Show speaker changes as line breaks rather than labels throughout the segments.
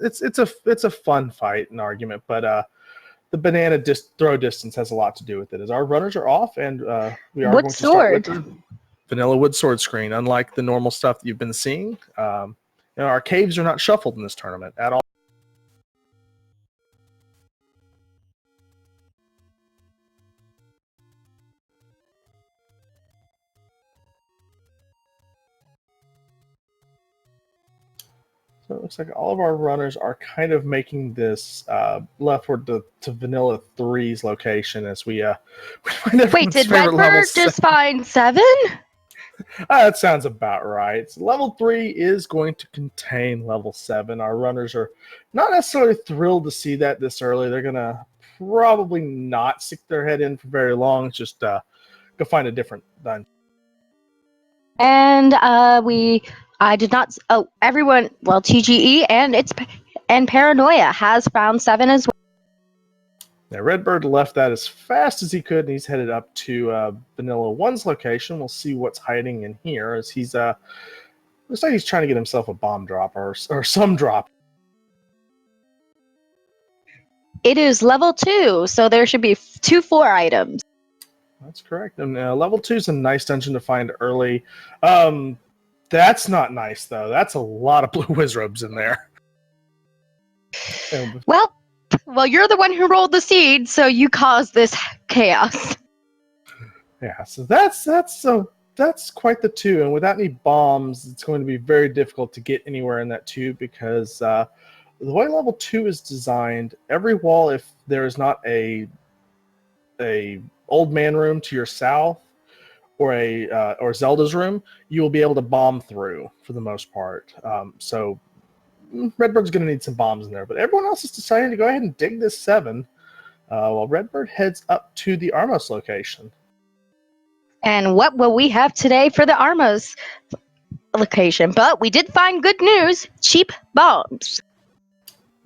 it's a fun fight and argument, but the banana throw distance has a lot to do with it. As our runners are off, and we are going to start with the vanilla wood sword screen. Unlike the normal stuff that you've been seeing, our caves are not shuffled in this tournament at all. So it looks like all of our runners are kind of making this leftward to Vanilla 3's location as we
Wait, did Redbird just find 7?
That sounds about right. So level 3 is going to contain level 7. Our runners are not necessarily thrilled to see that this early. They're going to probably not stick their head in for very long. Just go find a different dungeon.
And I did not. Oh, everyone. Well, TGE and Paranoia has found 7 as well.
Now, Redbird left that as fast as he could, and he's headed up to Vanilla 1's location. We'll see what's hiding in here, as he's looks like he's trying to get himself a bomb drop or some drop.
It is level 2, so there should be 2 4 items.
That's correct. And level 2 is a nice dungeon to find early. That's not nice, though. That's a lot of blue wizrobes in there.
Well, you're the one who rolled the seed, so you caused this chaos.
Yeah, so that's quite the 2. And without any bombs, it's going to be very difficult to get anywhere in that 2 because the way level 2 is designed, every wall, if there is not a old man room to your south or Zelda's room, you will be able to bomb through for the most part. So Redbird's going to need some bombs in there, but everyone else is deciding to go ahead and dig this 7 while Redbird heads up to the Armos location.
And what will we have today for the Armos location? But we did find good news: cheap bombs.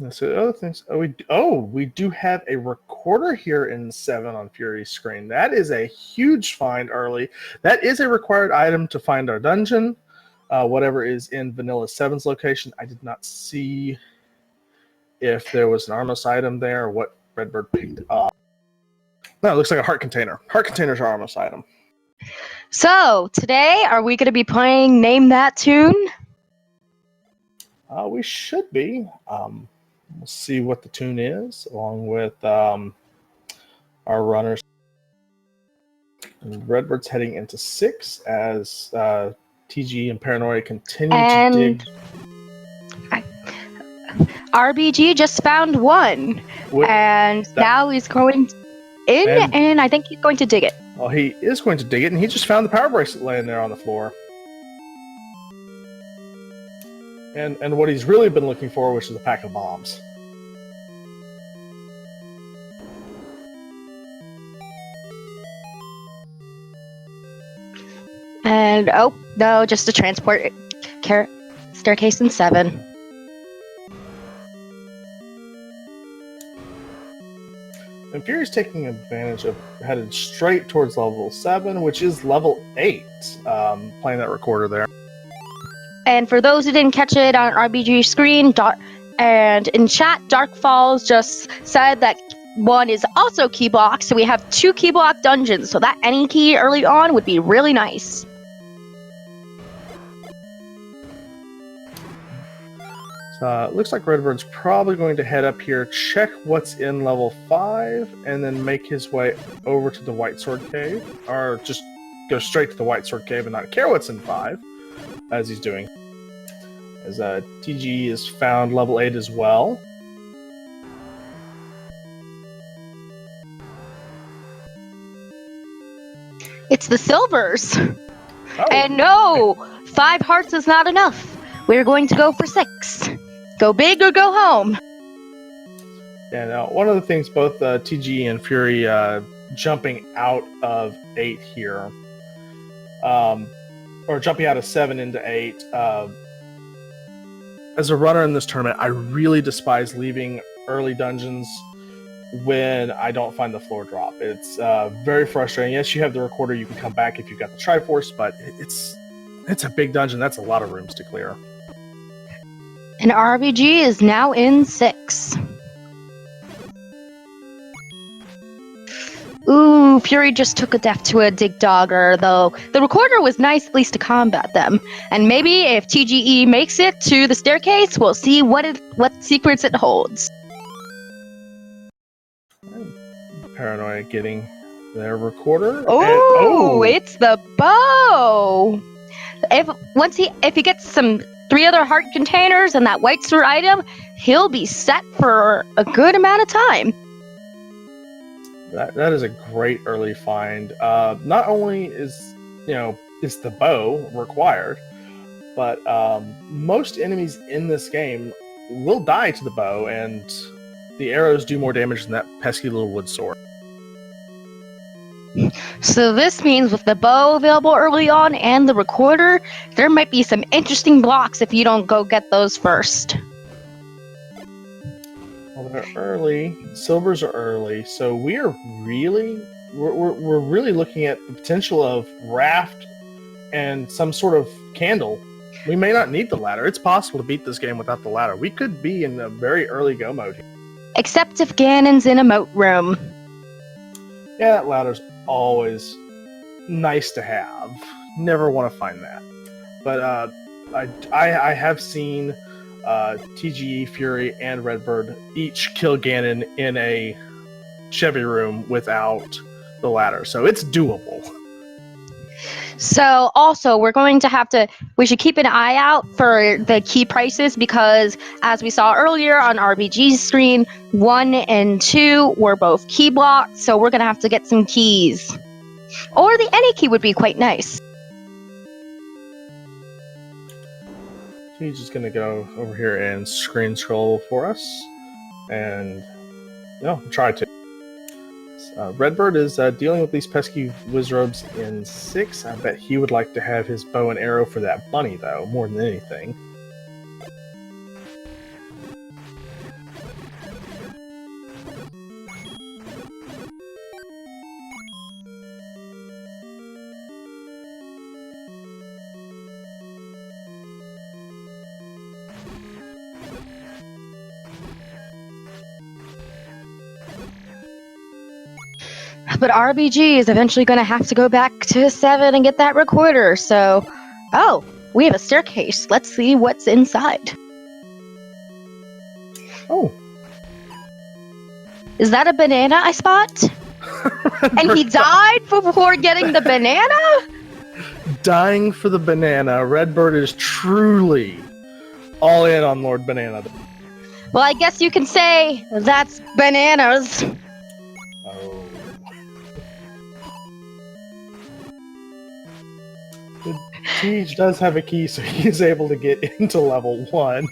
So other things, we do have a recorder here in 7 on Fury's screen. That is a huge find early. That is a required item to find our dungeon. Whatever is in Vanilla 7's location. I did not see if there was an Armos item there or what Redbird picked up. No, it looks like a heart container. Heart container's our Armos item.
So, today, are we going to be playing Name That Tune?
We should be. We'll see what the tune is, along with our runners. And Redbird's heading into 6 as TG and Paranoia continue to dig.
RBG just found 1, now he's going in, and I think he's going to dig it.
Well, he is going to dig it, and he just found the power bracelet laying there on the floor. And what he's really been looking for, which is a pack of bombs.
And, oh, no, just a transport staircase in 7.
And Fury's taking advantage of headed straight towards level 7, which is level 8, playing that recorder there.
And for those who didn't catch it on RBG screen, and in chat, Dark Falls just said that 1 is also key block, so we have 2 key block dungeons, so that any key early on would be really nice.
It looks like Redbird's probably going to head up here, check what's in level 5, and then make his way over to the White Sword Cave, or just go straight to the White Sword Cave and not care what's in 5, as he's doing. As TG has found level 8 as well.
It's the silvers!
Oh.
And no! 5 hearts is not enough. We're going to go for 6. Go big or go home.
Yeah, now, one of the things both TG and Fury jumping out of 8 here, or jumping out of 7 into 8, as a runner in this tournament, I really despise leaving early dungeons when I don't find the floor drop. It's very frustrating. Yes, you have the recorder, you can come back if you've got the Triforce, but it's a big dungeon. That's a lot of rooms to clear.
And RBG is now in 6. Ooh, Fury just took a death to a Dig Dogger, though the recorder was nice at least to combat them. And maybe if TGE makes it to the staircase, we'll see what secrets it holds.
Paranoia getting their recorder.
Oh, it's the bow! If he gets some 3 other heart containers and that white sword item, he'll be set for a good amount of time.
That is a great early find. Not only is the bow required, but most enemies in this game will die to the bow, and the arrows do more damage than that pesky little wood sword.
So this means with the bow available early on and the recorder, there might be some interesting blocks if you don't go get those first.
Well, they're early. Silvers are early, so we're really looking at the potential of raft and some sort of candle. We may not need the ladder. It's possible to beat this game without the ladder. We could be in a very early go mode here.
Except if Ganon's in a moat room.
Yeah, that ladder's always nice to have. Never want to find that. But I have seen TGE, Fury, and Redbird each kill Ganon in a Chevy room without the ladder, so it's doable.
So also, we should keep an eye out for the key prices, because as we saw earlier on RBG's screen, 1 and 2 were both key blocks, so we're going to have to get some keys. Or the any key would be quite nice.
He's just going to go over here and screen scroll for us, and try to. Redbird is dealing with these pesky wizards in 6. I bet he would like to have his bow and arrow for that bunny, though, more than anything.
But RBG is eventually going to have to go back to 7 and get that recorder, so... Oh, we have a staircase. Let's see what's inside.
Oh.
Is that a banana I spot? And he died before getting the banana?
Dying for the banana. Redbird is truly all in on Lord Banana.
Well, I guess you can say that's bananas.
Oh. Siege does have a key, so he's able to get into level 1.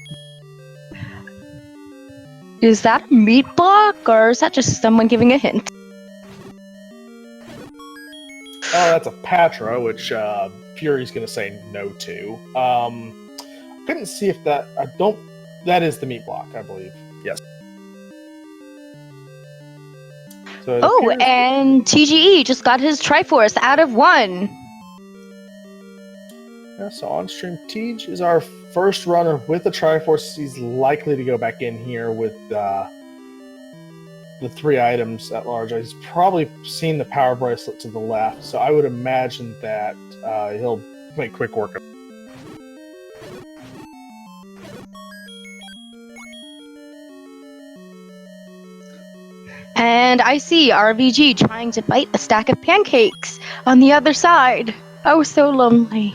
Is that a meat block, or is that just someone giving a hint?
Oh, that's a Patra, which Fury's going to say no to. Couldn't see if that... That is the meat block, I believe. Yes. So
and TGE just got his Triforce out of 1.
Yeah, so on stream, Tej is our first runner with the Triforce. He's likely to go back in here with the 3 items at large. He's probably seen the power bracelet to the left, so I would imagine that he'll make quick work of it.
And I see RBG trying to bite a stack of pancakes on the other side. Oh, so lonely.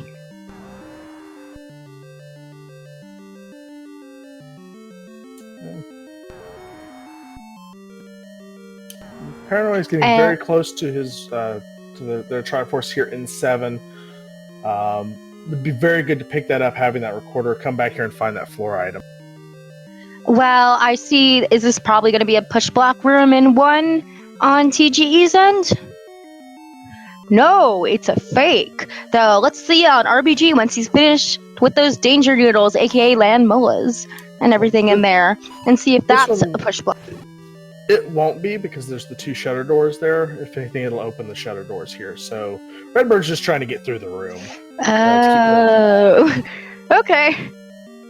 Paranoia is getting very close to his their Triforce here in 7. Would be very good to pick that up, having that recorder, come back here and find that floor item.
Well, I see. Is this probably going to be a push block room in 1 on TGE's end? No, it's a fake. Though, let's see on RBG once he's finished with those danger noodles, aka land molas, and everything in there, and see if that's a push block.
It won't be, because there's the 2 shutter doors there. If anything, it'll open the shutter doors here. So Redbird's just trying to get through the room.
Oh, okay.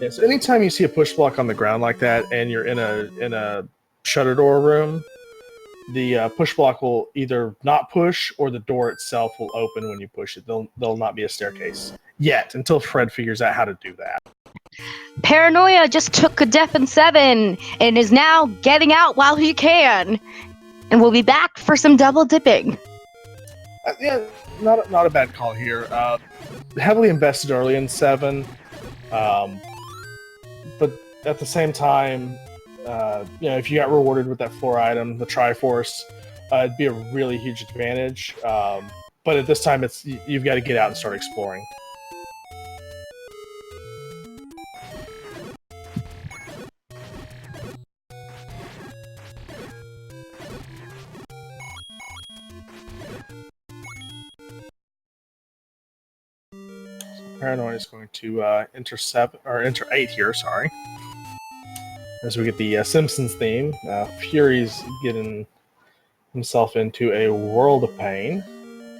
Yeah, so anytime you see a push block on the ground like that, and you're in a shutter door room, the push block will either not push, or the door itself will open when you push it. There'll not be a staircase yet until Fred figures out how to do that.
Paranoia just took a death in 7 and is now getting out while he can. And we'll be back for some double dipping.
Yeah, not a bad call here. Heavily invested early in 7, but at the same time, if you got rewarded with that floor item, the Triforce, it'd be a really huge advantage. But at this time, you've got to get out and start exploring. Paranoia is going to enter 8 here. Sorry, as we get the Simpsons theme. Fury's getting himself into a world of pain.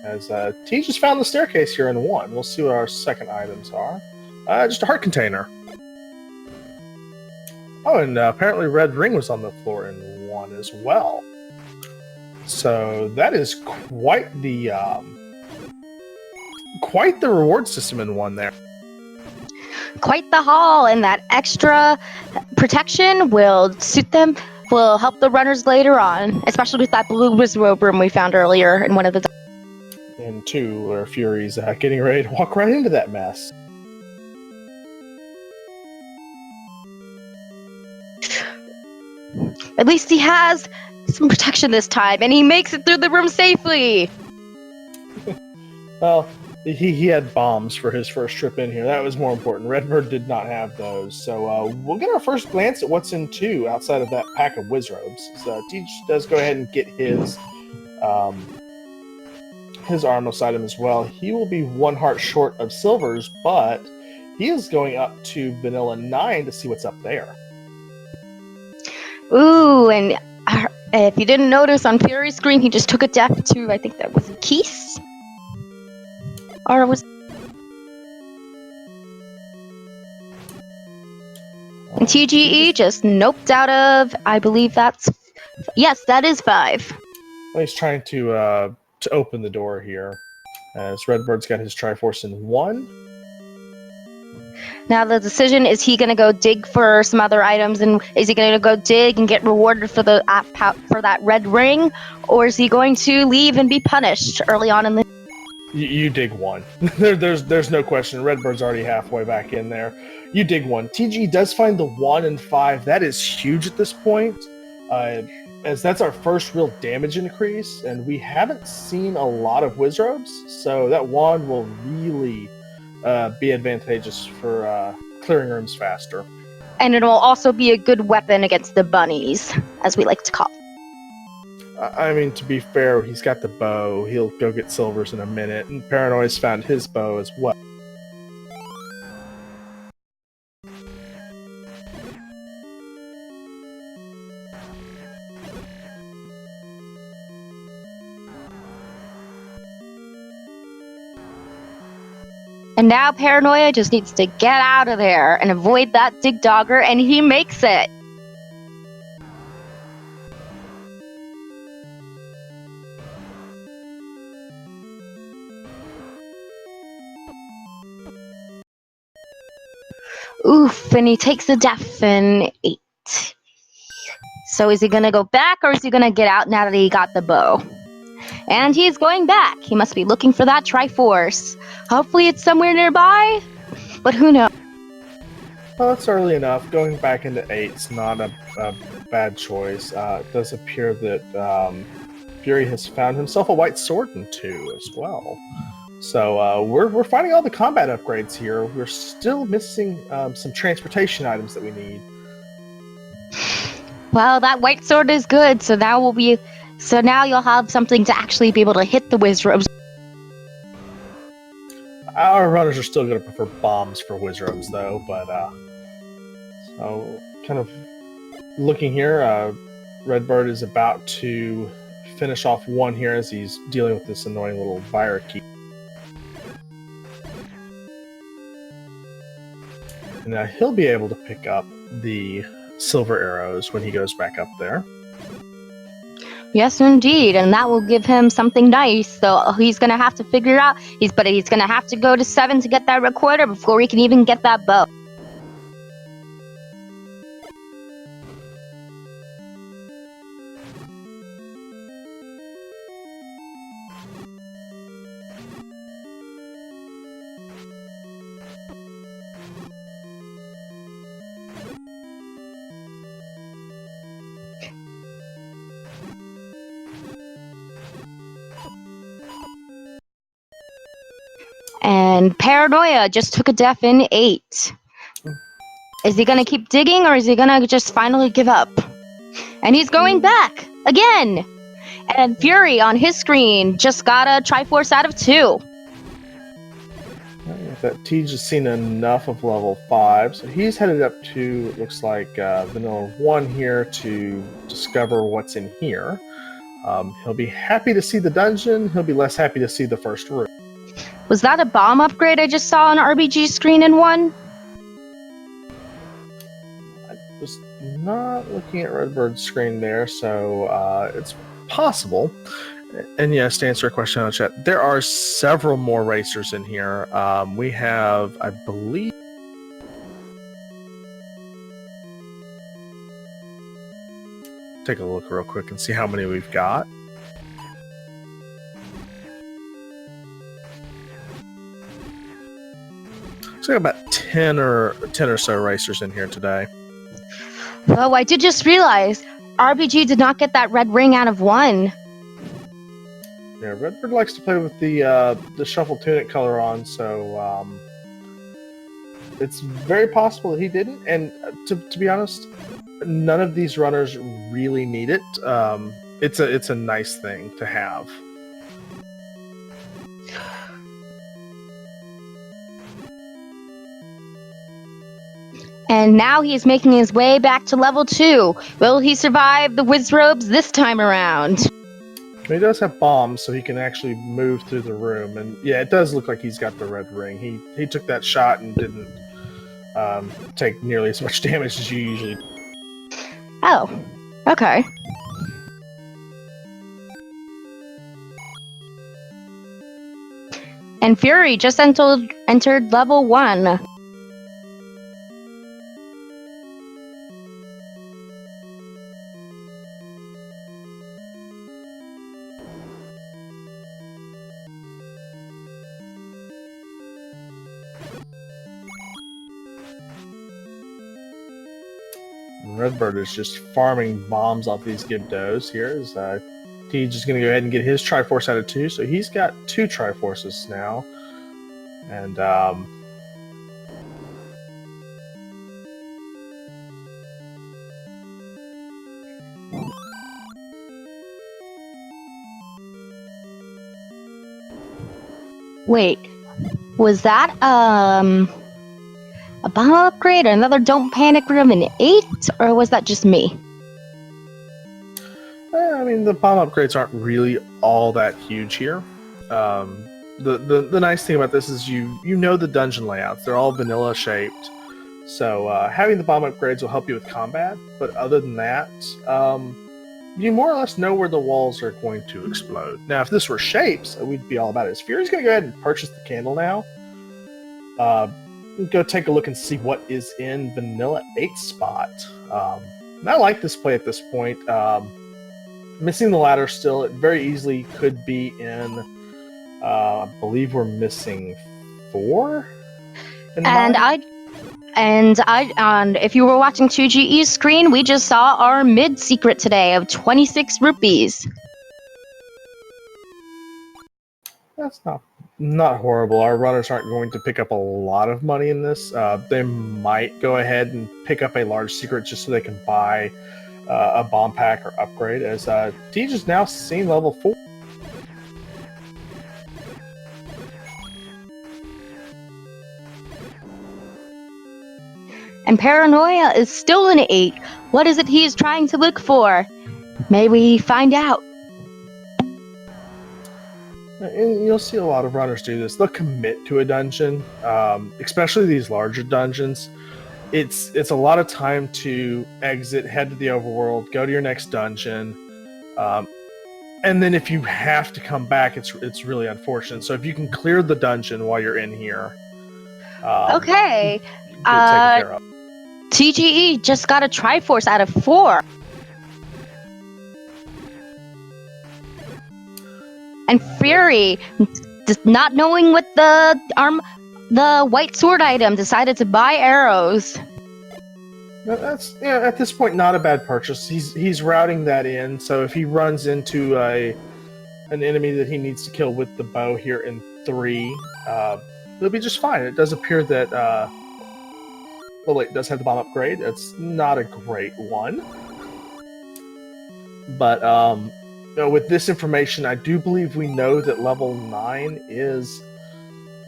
As T just found the staircase here in 1. We'll see what our second items are. Just a heart container. Oh, and apparently Red Ring was on the floor in 1 as well. So that is quite the reward system in 1 there.
Quite the haul, and that extra protection will suit them, will help the runners later on, especially with that blue wizard room we found earlier in one of the...
And 2, where Fury's getting ready to walk right into that mess.
At least he has some protection this time, and he makes it through the room safely!
Well, he had bombs for his first trip in here. That was more important. Redbird did not have those. So we'll get our first glance at what's in 2 outside of that pack of Wizrobes. So Teach does go ahead and get his Armos item as well. He will be 1 heart short of Silver's, but he is going up to Vanilla 9 to see what's up there.
Ooh, and if you didn't notice on Fury's screen, he just took a death to, I think that was Keese? Or was... And TGE just noped out of, I believe that's... Yes, that is 5.
Well, he's trying to open the door here, as Redbird's got his Triforce in 1.
Now the decision, is he going to go dig for some other items, and is he going to go dig and get rewarded for that red ring, or is he going to leave and be punished early on in the...
You dig 1. There's no question. Redbird's already halfway back in there. You dig 1. TG does find the 1 and 5. That is huge at this point, as that's our first real damage increase, and we haven't seen a lot of Wizrobes, so that 1 will really be advantageous for clearing rooms faster.
And it will also be a good weapon against the bunnies, as we like to call them.
I mean, to be fair, he's got the bow. He'll go get Silver's in a minute, and Paranoia's found his bow as well.
And now Paranoia just needs to get out of there and avoid that dig dogger, and he makes it. Oof, and he takes a death in 8. So is he going to go back, or is he going to get out now that he got the bow? And he's going back. He must be looking for that Triforce. Hopefully it's somewhere nearby, but who knows?
Well, it's early enough. Going back into 8's not a bad choice. It does appear that Fury has found himself a white sword in 2 as well. So we're finding all the combat upgrades here. We're still missing some transportation items that we need.
Well, that white sword is good, so now you'll have something to actually be able to hit the Wizrobes.
Our runners are still going to prefer bombs for Wizrobes, though. But so kind of looking here, Redbird is about to finish off 1 here as he's dealing with this annoying little Vira key. And now he'll be able to pick up the silver arrows when he goes back up there.
Yes, indeed, and that will give him something nice. So he's gonna have to figure out. He's gonna have to go to 7 to get that recorder before he can even get that bow. And Paranoia just took a def in 8. Is he gonna keep digging, or is he gonna just finally give up? And he's going back again. And Fury on his screen just got a Triforce out of 2.
That Tej has seen enough of level 5, so he's headed up to, it looks like, Vanilla 1 here to discover what's in here. He'll be happy to see the dungeon. He'll be less happy to see the first room.
Was that a bomb upgrade I just saw on RBG screen in 1?
I was not looking at Redbird's screen there, so it's possible. And yes, to answer a question on the chat, there are several more racers in here. We have, I believe, take a look real quick and see how many we've got. So we got about 10 or so racers in here today.
Oh, I did just realize RBG did not get that red ring out of 1.
Yeah, Redbird likes to play with the shuffle tunic color on, so it's very possible that he didn't. And to be honest, none of these runners really need it. It's a nice thing to have.
And now he's making his way back to level 2. Will he survive the whiz robes this time around?
He does have bombs, so he can actually move through the room. And yeah, it does look like he's got the red ring. He took that shot and didn't take nearly as much damage as you usually do.
Oh, okay. And Fury just entered level 1.
Redbird is just farming bombs off these Gibdos here. He's just going to go ahead and get his Triforce out of 2, so he's got 2 Triforces now. And
wait, was that a bomb upgrade or another Don't Panic room in 8, or was that just me?
I mean, the bomb upgrades aren't really all that huge here. The nice thing about this is you know the dungeon layouts. They're all vanilla shaped. So having the bomb upgrades will help you with combat. But other than that, you more or less know where the walls are going to explode. Now, if this were shapes, we'd be all about it. Fury's going to go ahead and purchase the candle now. Go take a look and see what is in Vanilla 8 spot. And I like this play at this point. Missing the ladder still, it very easily could be in, I believe we're missing 4?
And if you were watching 2GE's screen, we just saw our mid secret today of 26 rupees.
That's not horrible. Our runners aren't going to pick up a lot of money in this. They might go ahead and pick up a large secret just so they can buy a bomb pack or upgrade, as Tej is now seeing level 4.
And Paranoia is still an 8. What is it he is trying to look for? May we find out?
And you'll see a lot of runners do this. They'll commit to a dungeon, especially these larger dungeons. It's a lot of time to exit, head to the overworld, go to your next dungeon, and then if you have to come back, it's really unfortunate. So if you can clear the dungeon while you're in here,
Okay.
get it taken care of.
TGE just got a Triforce out of 4. And Fury, just not knowing what the white sword item, decided to buy arrows.
That's at this point not a bad purchase. He's routing that in, so if he runs into an enemy that he needs to kill with the bow here in 3, it'll be just fine. It does appear that well, it does have the bomb upgrade. It's not a great one, but with this information, I do believe we know that level 9 is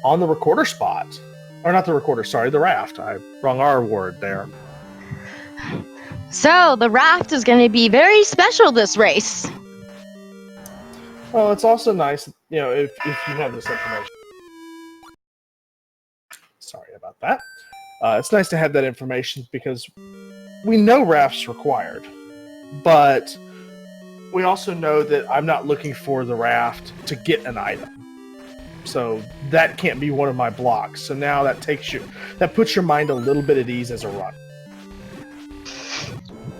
on the recorder spot. Or not the recorder, sorry, the raft. I wrong R word there.
So, the raft is going to be very special this race.
Well, it's also nice, if you have this information. Sorry about that. It's nice to have that information because we know rafts required, but we also know that I'm not looking for the raft to get an item. So that can't be one of my blocks. So now that puts your mind a little bit at ease as a runner.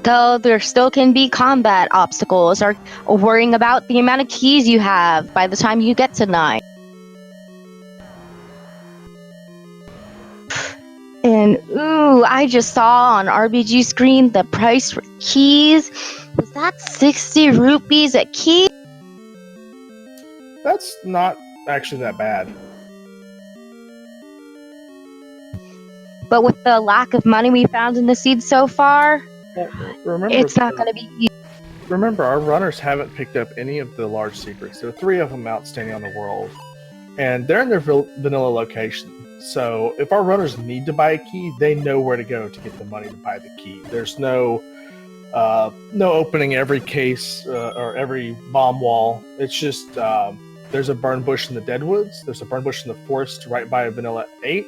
Though there still can be combat obstacles or worrying about the amount of keys you have by the time you get to 9. And ooh, I just saw on RBG screen the price for keys. Was that 60 rupees a key?
That's not actually that bad.
But with the lack of money we found in the seed so far, it's not going to be easy.
Remember, our runners haven't picked up any of the large secrets. There are 3 of them outstanding on the world, and they're in their vanilla location. So if our runners need to buy a key, they know where to go to get the money to buy the key. There's no opening every case or every bomb wall. It's just there's a burn bush in the Deadwoods. There's a burn bush in the forest right by Vanilla 8.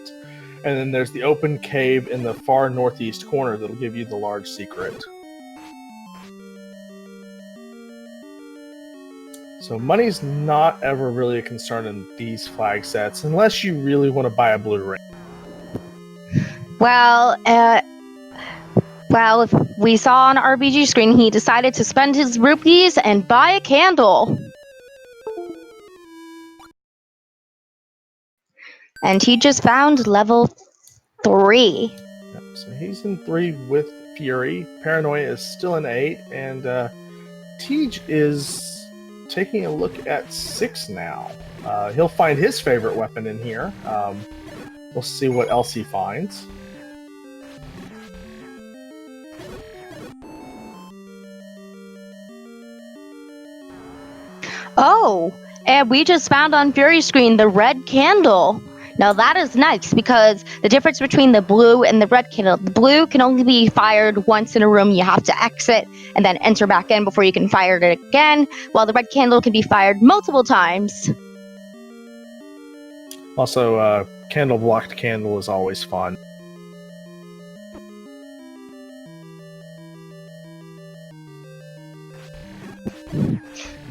And then there's the open cave in the far northeast corner that'll give you the large secret. So money's not ever really a concern in these flag sets, unless you really want to buy a blue ring.
Well, if we saw on RBG screen, he decided to spend his rupees and buy a candle. And he just found level 3.
Yep, so he's in 3 with Fury. Paranoia is still in 8, and Tej is taking a look at 6 now. He'll find his favorite weapon in here. We'll see what else he finds.
Oh, and we just found on Fury's screen the red candle. Now that is nice because the difference between the blue and the red candle, the blue can only be fired once in a room. You have to exit and then enter back in before you can fire it again, while the red candle can be fired multiple times.
Also, candle blocked candle is always fun.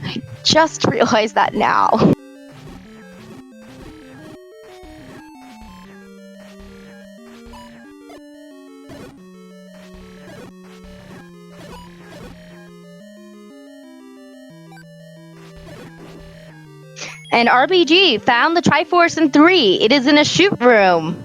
I just realized that now. And RBG found the Triforce in 3. It is in a shoot room.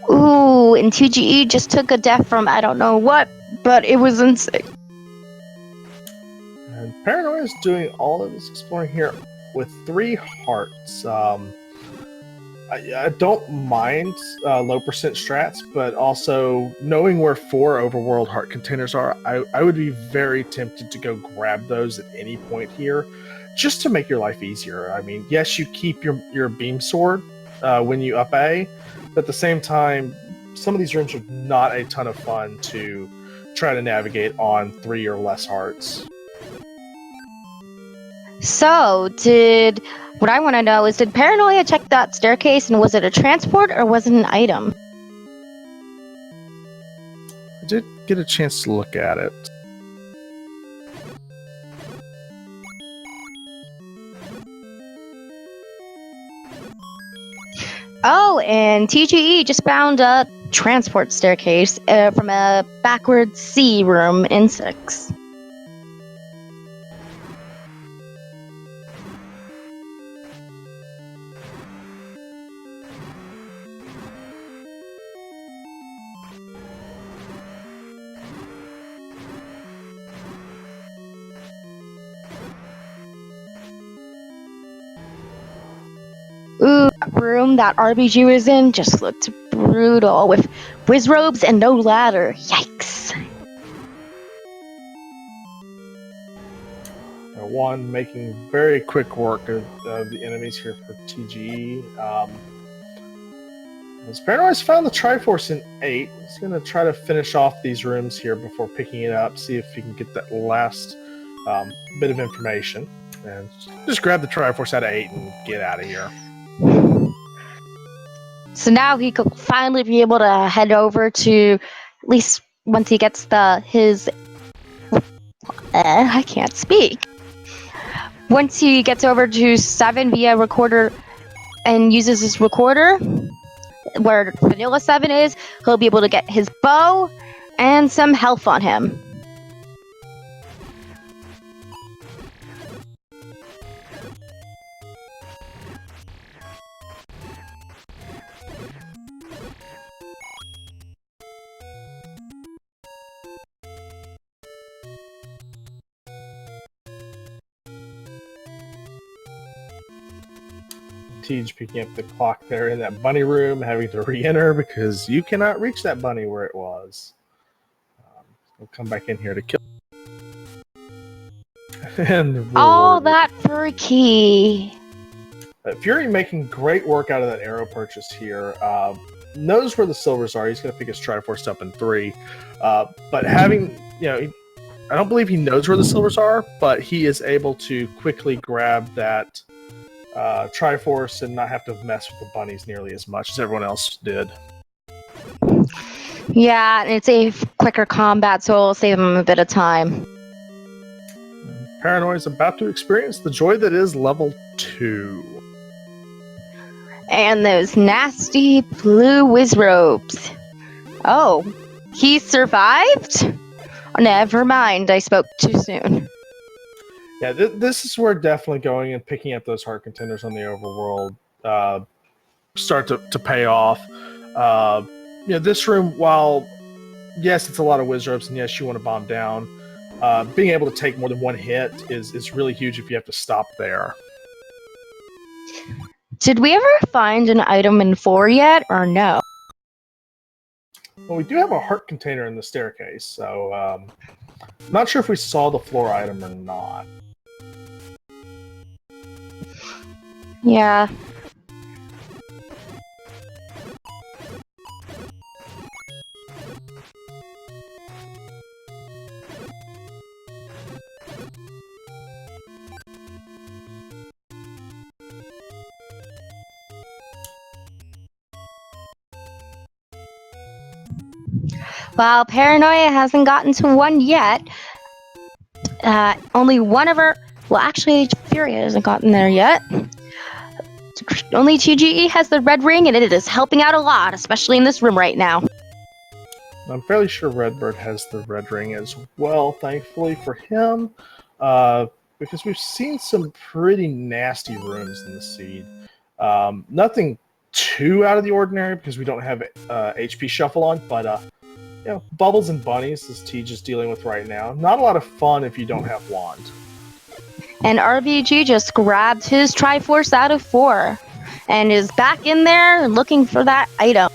Ooh, and 2GE just took a death from I don't know what, but it was insane.
And Paranoia is doing all of this exploring here with 3 hearts. I don't mind low percent strats, but also knowing where 4 overworld heart containers are, I would be very tempted to go grab those at any point here, just to make your life easier. I mean, yes, you keep your beam sword when you up A, but at the same time, some of these rooms are not a ton of fun to try to navigate on 3 or less hearts.
So, what I want to know is, did Paranoia check that staircase, and was it a transport or was it an item?
I did get a chance to look at it.
Oh, and TGE just found a transport staircase from a backward C room in 6. Ooh, that room that RBG was in just looked brutal, with whiz robes and no ladder. Yikes.
One making very quick work of the enemies here for TGE. As Paranoia's found the Triforce in 8, he's going to try to finish off these rooms here before picking it up, see if he can get that last bit of information. And just grab the Triforce out of 8 and get out of here.
So now he could finally be able to head over to, at least once he gets I can't speak. Once he gets over to 7 via recorder and uses his recorder, where Vanilla 7 is, he'll be able to get his bow and some health on him.
Tej picking up the clock there in that bunny room, having to re-enter because you cannot reach that bunny where it was. We'll come back in here to kill. And
all that for a key.
Fury making great work out of that arrow purchase here. Knows where the silvers are. He's going to pick his Triforce up in 3. But having, I don't believe he knows where the silvers are, but he is able to quickly grab that Triforce and not have to mess with the bunnies nearly as much as everyone else did.
Yeah, and it's a quicker combat, so it'll save him a bit of time.
Paranoia is about to experience the joy that is level 2.
And those nasty blue whiz robes. Oh, he survived? Never mind, I spoke too soon.
Yeah, this is where definitely going and picking up those heart contenders on the overworld start to pay off. This room, while yes, it's a lot of whiz robes, and yes, you want to bomb down, being able to take more than one hit is really huge if you have to stop there.
Did we ever find an item in 4 yet, or no?
Well, we do have a heart container in the staircase, so not sure if we saw the floor item or not.
Yeah. While Paranoia hasn't gotten to 1 yet, only one of her... Well, actually, Furia hasn't gotten there yet. Only TGE has the red ring, and it is helping out a lot, especially in this room right now.
I'm fairly sure Redbird has the red ring as well, thankfully for him, because we've seen some pretty nasty rooms in the seed. Nothing too out of the ordinary because we don't have HP shuffle on, but bubbles and bunnies is Tej is dealing with right now. Not a lot of fun if you don't have wand.
And RBG just grabbed his Triforce out of 4. and is back in there looking for that item.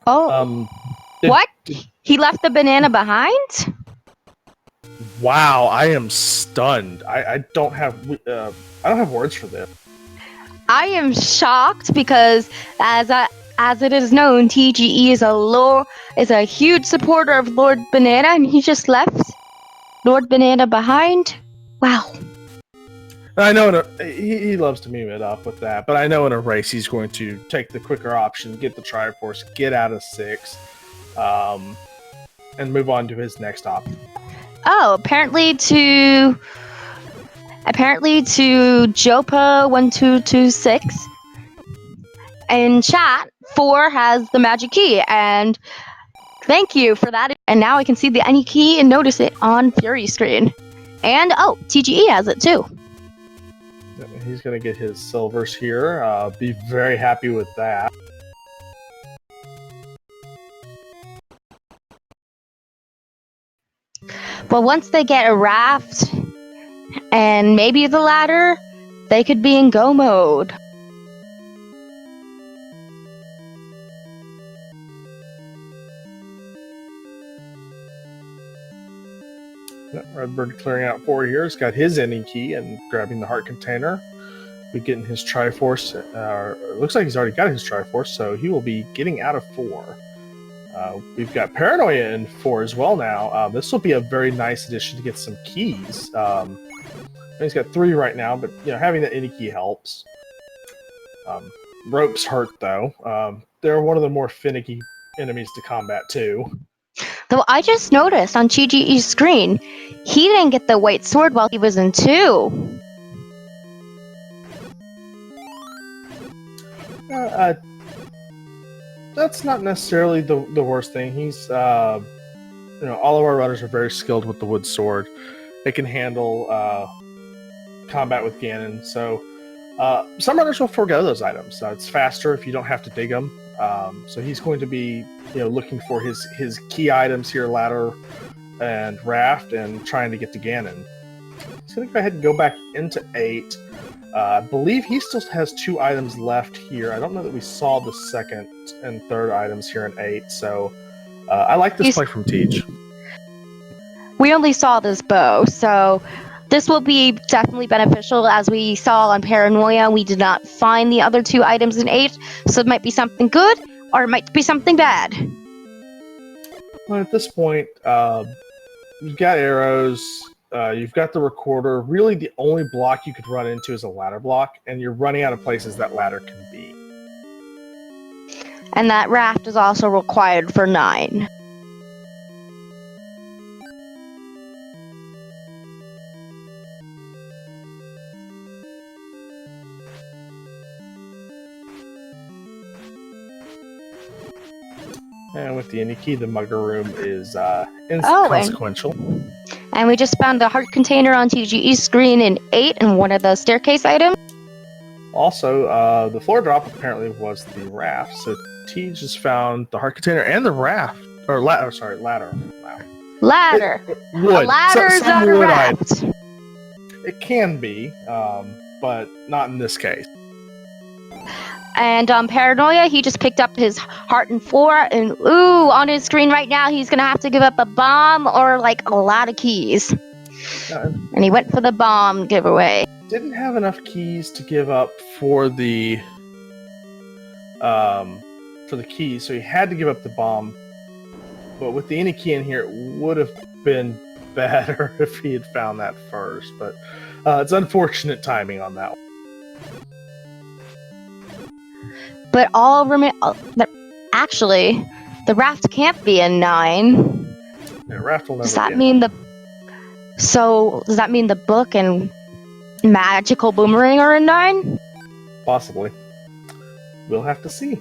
Oh, what? He left the banana behind?
Wow, I am stunned. I don't have words for this.
I am shocked because as it is known, TGE is a huge supporter of Lord Banana, and he just left Lord Banana behind. Wow.
I know he loves to meme it up with that, but I know in a race he's going to take the quicker option, get the Triforce, get out of 6, and move on to his next op.
Oh, apparently to Jopa1226 in chat, 4 has the magic key, and thank you for that. And now I can see the any key and notice it on Fury screen. And oh, TGE has it too.
He's going to get his silvers here. Be very happy with that.
But once they get a raft and maybe the ladder, they could be in go mode.
Redbird clearing out 4 here. He's got his ending key and grabbing the heart container. Be getting his Triforce. Looks like he's already got his Triforce, so he will be getting out of 4. We've got Paranoia in 4 as well now. This will be a very nice addition to get some keys. He's got 3 right now, but having that ending key helps. Ropes hurt though. They're one of the more finicky enemies to combat too.
Though I just noticed on TGE's screen, he didn't get the white sword while he was in 2.
That's not necessarily the worst thing. He's, all of our runners are very skilled with the wood sword. They can handle combat with Ganon. So some runners will forego those items. It's faster if you don't have to dig them. So he's going to be, looking for his key items here, ladder and raft, and trying to get to Ganon. He's going to go ahead and go back into 8. I believe he still has 2 items left here. I don't know that we saw the 2nd and 3rd items here in 8, so I like this play from Teach.
We only saw this bow, so this will be definitely beneficial. As we saw on Paranoia, we did not find the other 2 items in 8, so it might be something good, or it might be something bad.
Well, at this point, you've got arrows, you've got the recorder. Really, the only block you could run into is a ladder block, and you're running out of places that ladder can be.
And that raft is also required for 9.
And with the Iniki, the Mugger Room is inconsequential.
And we just found the heart container on TGE's screen in 8 and one of the staircase items.
Also, the floor drop apparently was the raft. So T just found the heart container and the raft. Ladder.
Ladder.
Wood.
A ladder's on a raft.
It can be, but not in this case.
And Paranoia, he just picked up his heart in 4, and on his screen right now, he's gonna have to give up a bomb or like a lot of keys. And he went for the bomb giveaway.
Didn't have enough keys to give up for the keys, so he had to give up the bomb. But with the any key in here, it would have been better if he had found that first. But it's unfortunate timing on that one.
But actually, the raft can't be in 9.
Yeah, raft will never
does that mean the book and magical boomerang are in 9?
Possibly. We'll have to see.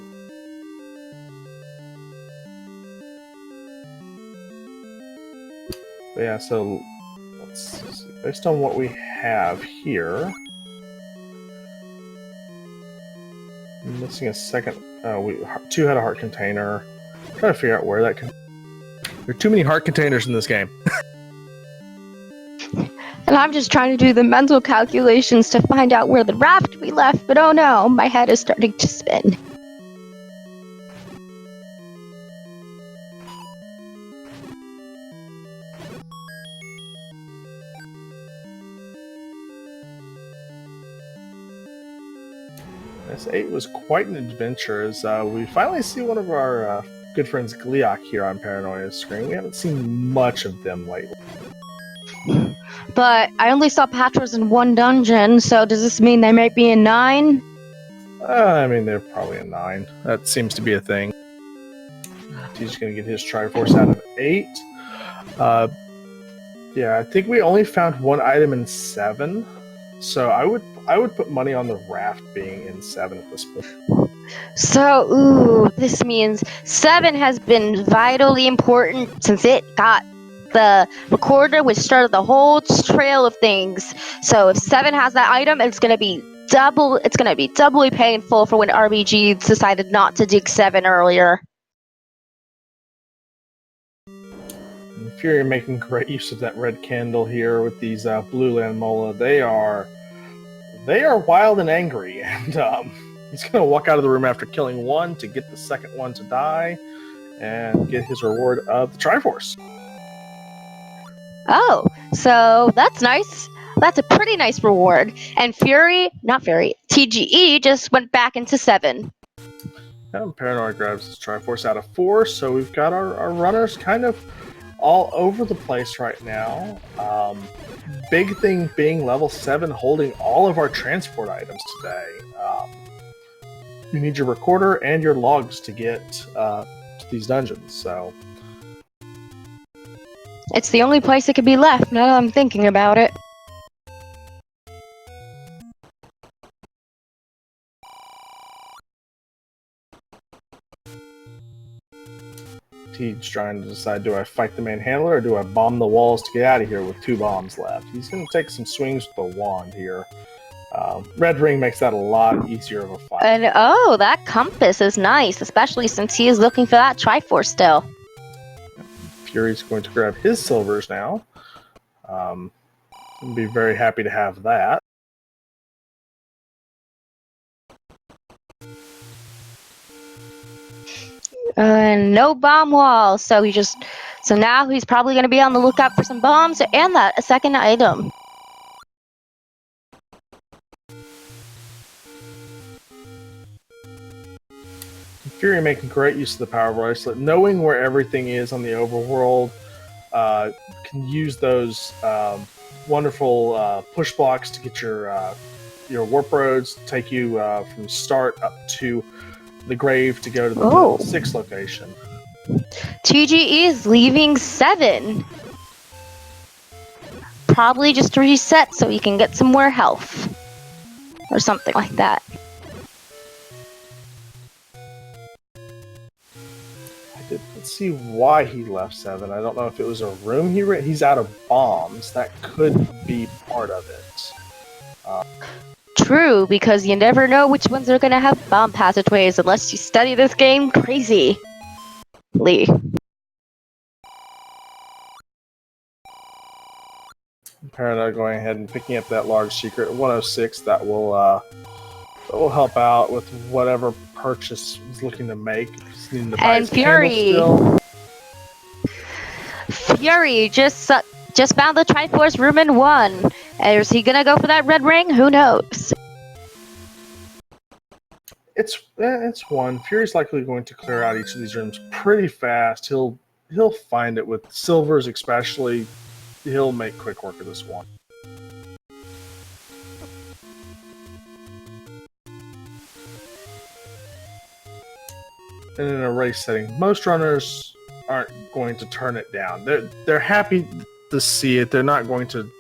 But yeah, so let's see. Based on what we have here, I'm missing a second. 2 had a heart container. Trying to figure out where that can. There are too many heart containers in this game.
And I'm just trying to do the mental calculations to find out where the raft we left, but oh no, my head is starting to spin.
This 8 was quite an adventure as we finally see one of our good friends Gliok here on Paranoia's screen. We haven't seen much of them lately.
But I only saw Patras in one dungeon, so does this mean they might be in 9?
I mean, they're probably a 9. That seems to be a thing. He's going to get his Triforce out of 8. Yeah, I think we only found one item in 7. So I would put money on the raft being in 7 at this point.
So, this means 7 has been vitally important since it got the recorder, which started the whole trail of things. So if 7 has that item, it's gonna be doubly painful for when RBG decided not to dig 7 earlier.
And Fury making great use of that red candle here with these blue Landmola. They are wild and angry, and he's gonna walk out of the room after killing one to get the second one to die and get his reward of the Triforce.
Oh, so that's nice. That's a pretty nice reward. And TGE just went back into 7.
And Paranoid grabs his Triforce out of 4, so we've got our runners kind of all over the place right now. Big thing being level 7, holding all of our transport items today. You need your recorder and your logs to get to these dungeons, so...
It's the only place it could be left, now that I'm thinking about it.
He's trying to decide, do I fight the manhandler or do I bomb the walls to get out of here with 2 bombs left? He's going to take some swings with the wand here. Red ring makes that a lot easier of a fight.
And oh, that compass is nice, especially since he is looking for that Triforce still.
Fury's going to grab his silvers now. Be very happy to have that.
No bomb wall, so now he's probably going to be on the lookout for some bombs and a second item.
Fury making great use of the power bracelet, knowing where everything is on the overworld. Can use those wonderful push blocks to get your warp roads, take you from start up to the grave to go to the 6 location.
TGE is leaving 7. Probably just to reset so he can get some more health. Or something like that.
Let's see why he left 7. I don't know if it was a room he's out of bombs. That could be part of it.
True, because you never know which ones are going to have bomb passageways unless you study this game crazy. Lee.
Paranoid going ahead and picking up that large secret 106 that will help out with whatever purchase he's looking to make.
And Fury just found the Triforce room in 1. Is he gonna go for that red ring? Who knows?
It's 1. Fury's likely going to clear out each of these rooms pretty fast. He'll find it with silvers, especially. He'll make quick work of this one. And in a race setting, most runners aren't going to turn it down. They're happy to see it. They're not going to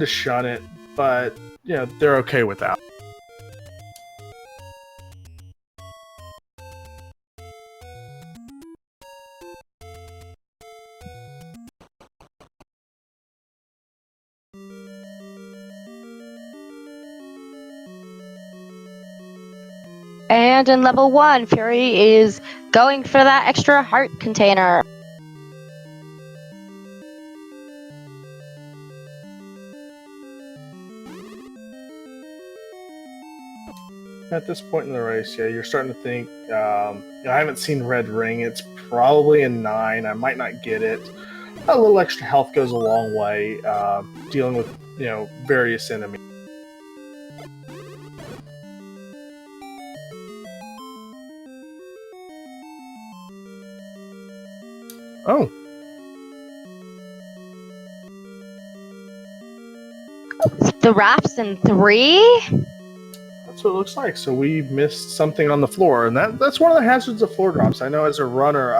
shun it, but they're okay with that.
And in level 1, Fury is going for that extra heart container.
At this point in the race, yeah, you're starting to think. I haven't seen Red Ring. It's probably a 9. I might not get it. A little extra health goes a long way. Dealing with various enemies. Oh.
The rafts in 3?
That's what it looks like. So we missed something on the floor, and that's one of the hazards of floor drops. I know as a runner,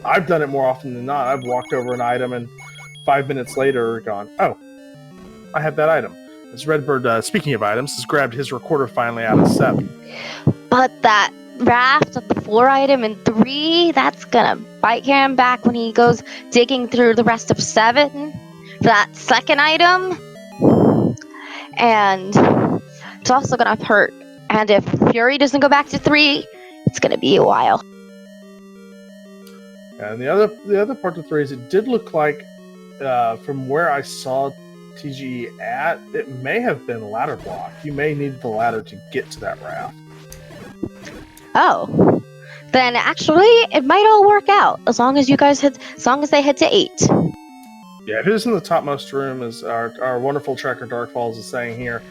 I've done it more often than not. I've walked over an item, and 5 minutes later, gone, oh, I have that item. As Redbird, speaking of items, has grabbed his recorder finally out of 7.
But that raft of the floor item in 3, that's gonna bite him back when he goes digging through the rest of 7. That second item, and it's also gonna hurt. And if Fury doesn't go back to 3, it's gonna be a while.
And the other part of 3 is it did look like, from where I saw TGE at, it may have been ladder block. You may need the ladder to get to that raft.
Oh, then actually it might all work out as long as they head to 8.
Yeah, who's in the topmost room, as our wonderful tracker Dark Falls is saying here.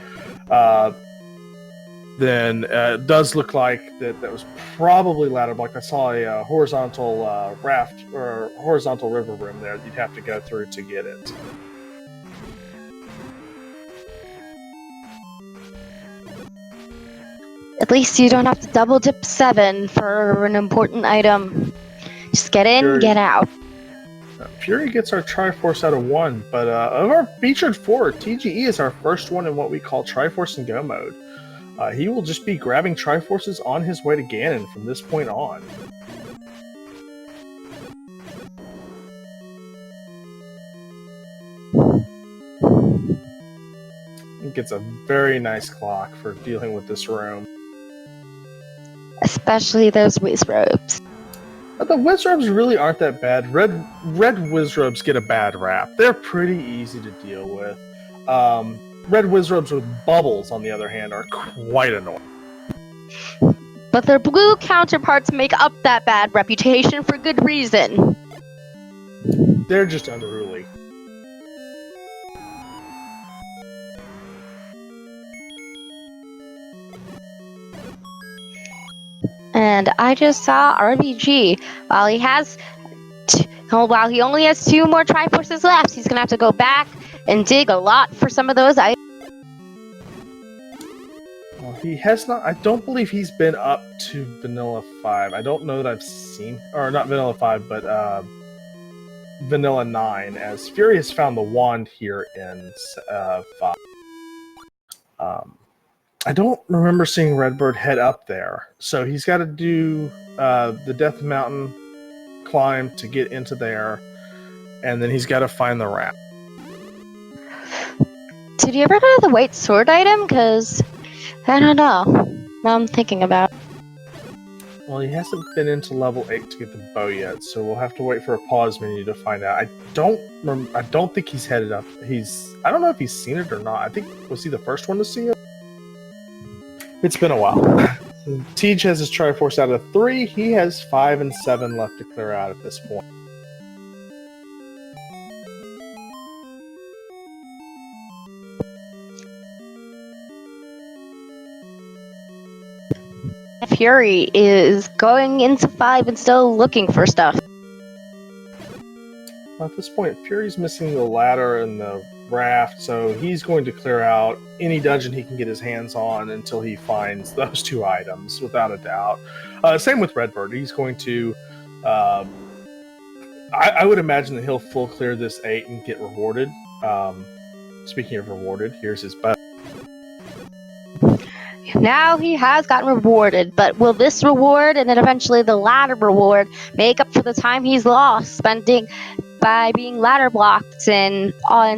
Then it does look like that was probably ladder block. I saw a horizontal raft or horizontal river room there that you'd have to go through to get it.
At least you don't have to double dip 7 for an important item. Just get in,
Fury.
get out.
Fury gets our Triforce out of 1, but of our featured 4, TGE is our first one in what we call Triforce and Go mode. He will just be grabbing Triforces on his way to Ganon from this point on. He gets a very nice clock for dealing with this room.
Especially those Wizrobes.
But the Wizrobes really aren't that bad. Red Wizrobes get a bad rap. They're pretty easy to deal with. Red Wizrobes with bubbles, on the other hand, are quite annoying.
But their blue counterparts make up that bad reputation for good reason.
They're just unruly.
And I just saw RBG. While he only has 2 more Triforces left, he's gonna have to go back and dig a lot for some of those items.
Well, he has not. I don't believe he's been up to Vanilla 5. I don't know that I've seen, or not Vanilla 5, but Vanilla 9. As Fury has found the wand here in 5. I don't remember seeing Redbird head up there, so he's got to do the Death Mountain climb to get into there, and then he's got to find the rat.
Did you ever go to the white sword item? Because I don't know. Now I'm thinking about.
Well, he hasn't been into level 8 to get the bow yet, so we'll have to wait for a pause menu to find out. I don't think he's headed up. I don't know if he's seen it or not. I think, was he the first one to see it? It's been a while. Tej has his Triforce out of 3. He has 5 and 7 left to clear out at this point.
Fury is going into 5 and still looking for stuff.
At this point, Fury's missing the ladder and the raft, so he's going to clear out any dungeon he can get his hands on until he finds those 2 items, without a doubt. Same with Redbird. He's going to... I would imagine that he'll full clear this 8 and get rewarded. Speaking of rewarded, here's his bow.
Now he has gotten rewarded, but will this reward and then eventually the ladder reward make up for the time he's lost spending by being ladder blocked and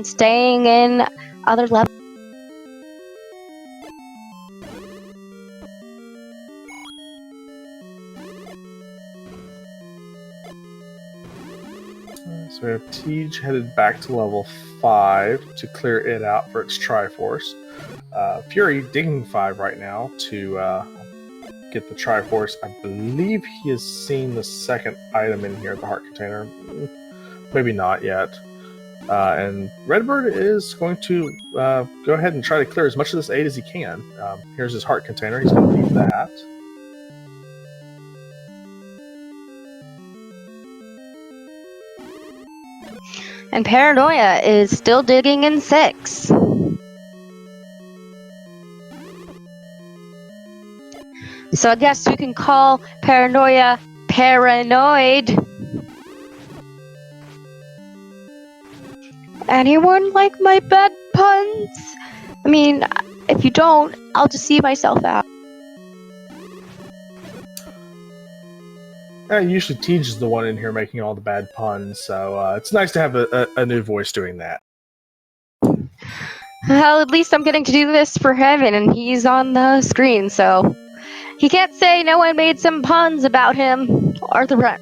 staying in other levels?
So we have Tej headed back to level 5 to clear it out for its Triforce. Fury digging 5 right now to get the Triforce. I believe he has seen the second item in here, the heart container. Maybe not yet. And Redbird is going to go ahead and try to clear as much of this 8 as he can. Here's his heart container. He's going to leave that.
And Paranoia is still digging in 6. So I guess you can call Paranoia paranoid. Anyone like my bad puns? I mean, if you don't, I'll just see myself out.
Usually Tej is the one in here making all the bad puns, so it's nice to have a new voice doing that.
Well, at least I'm getting to do this for him, and he's on the screen, so he can't say no one made some puns about him or the run.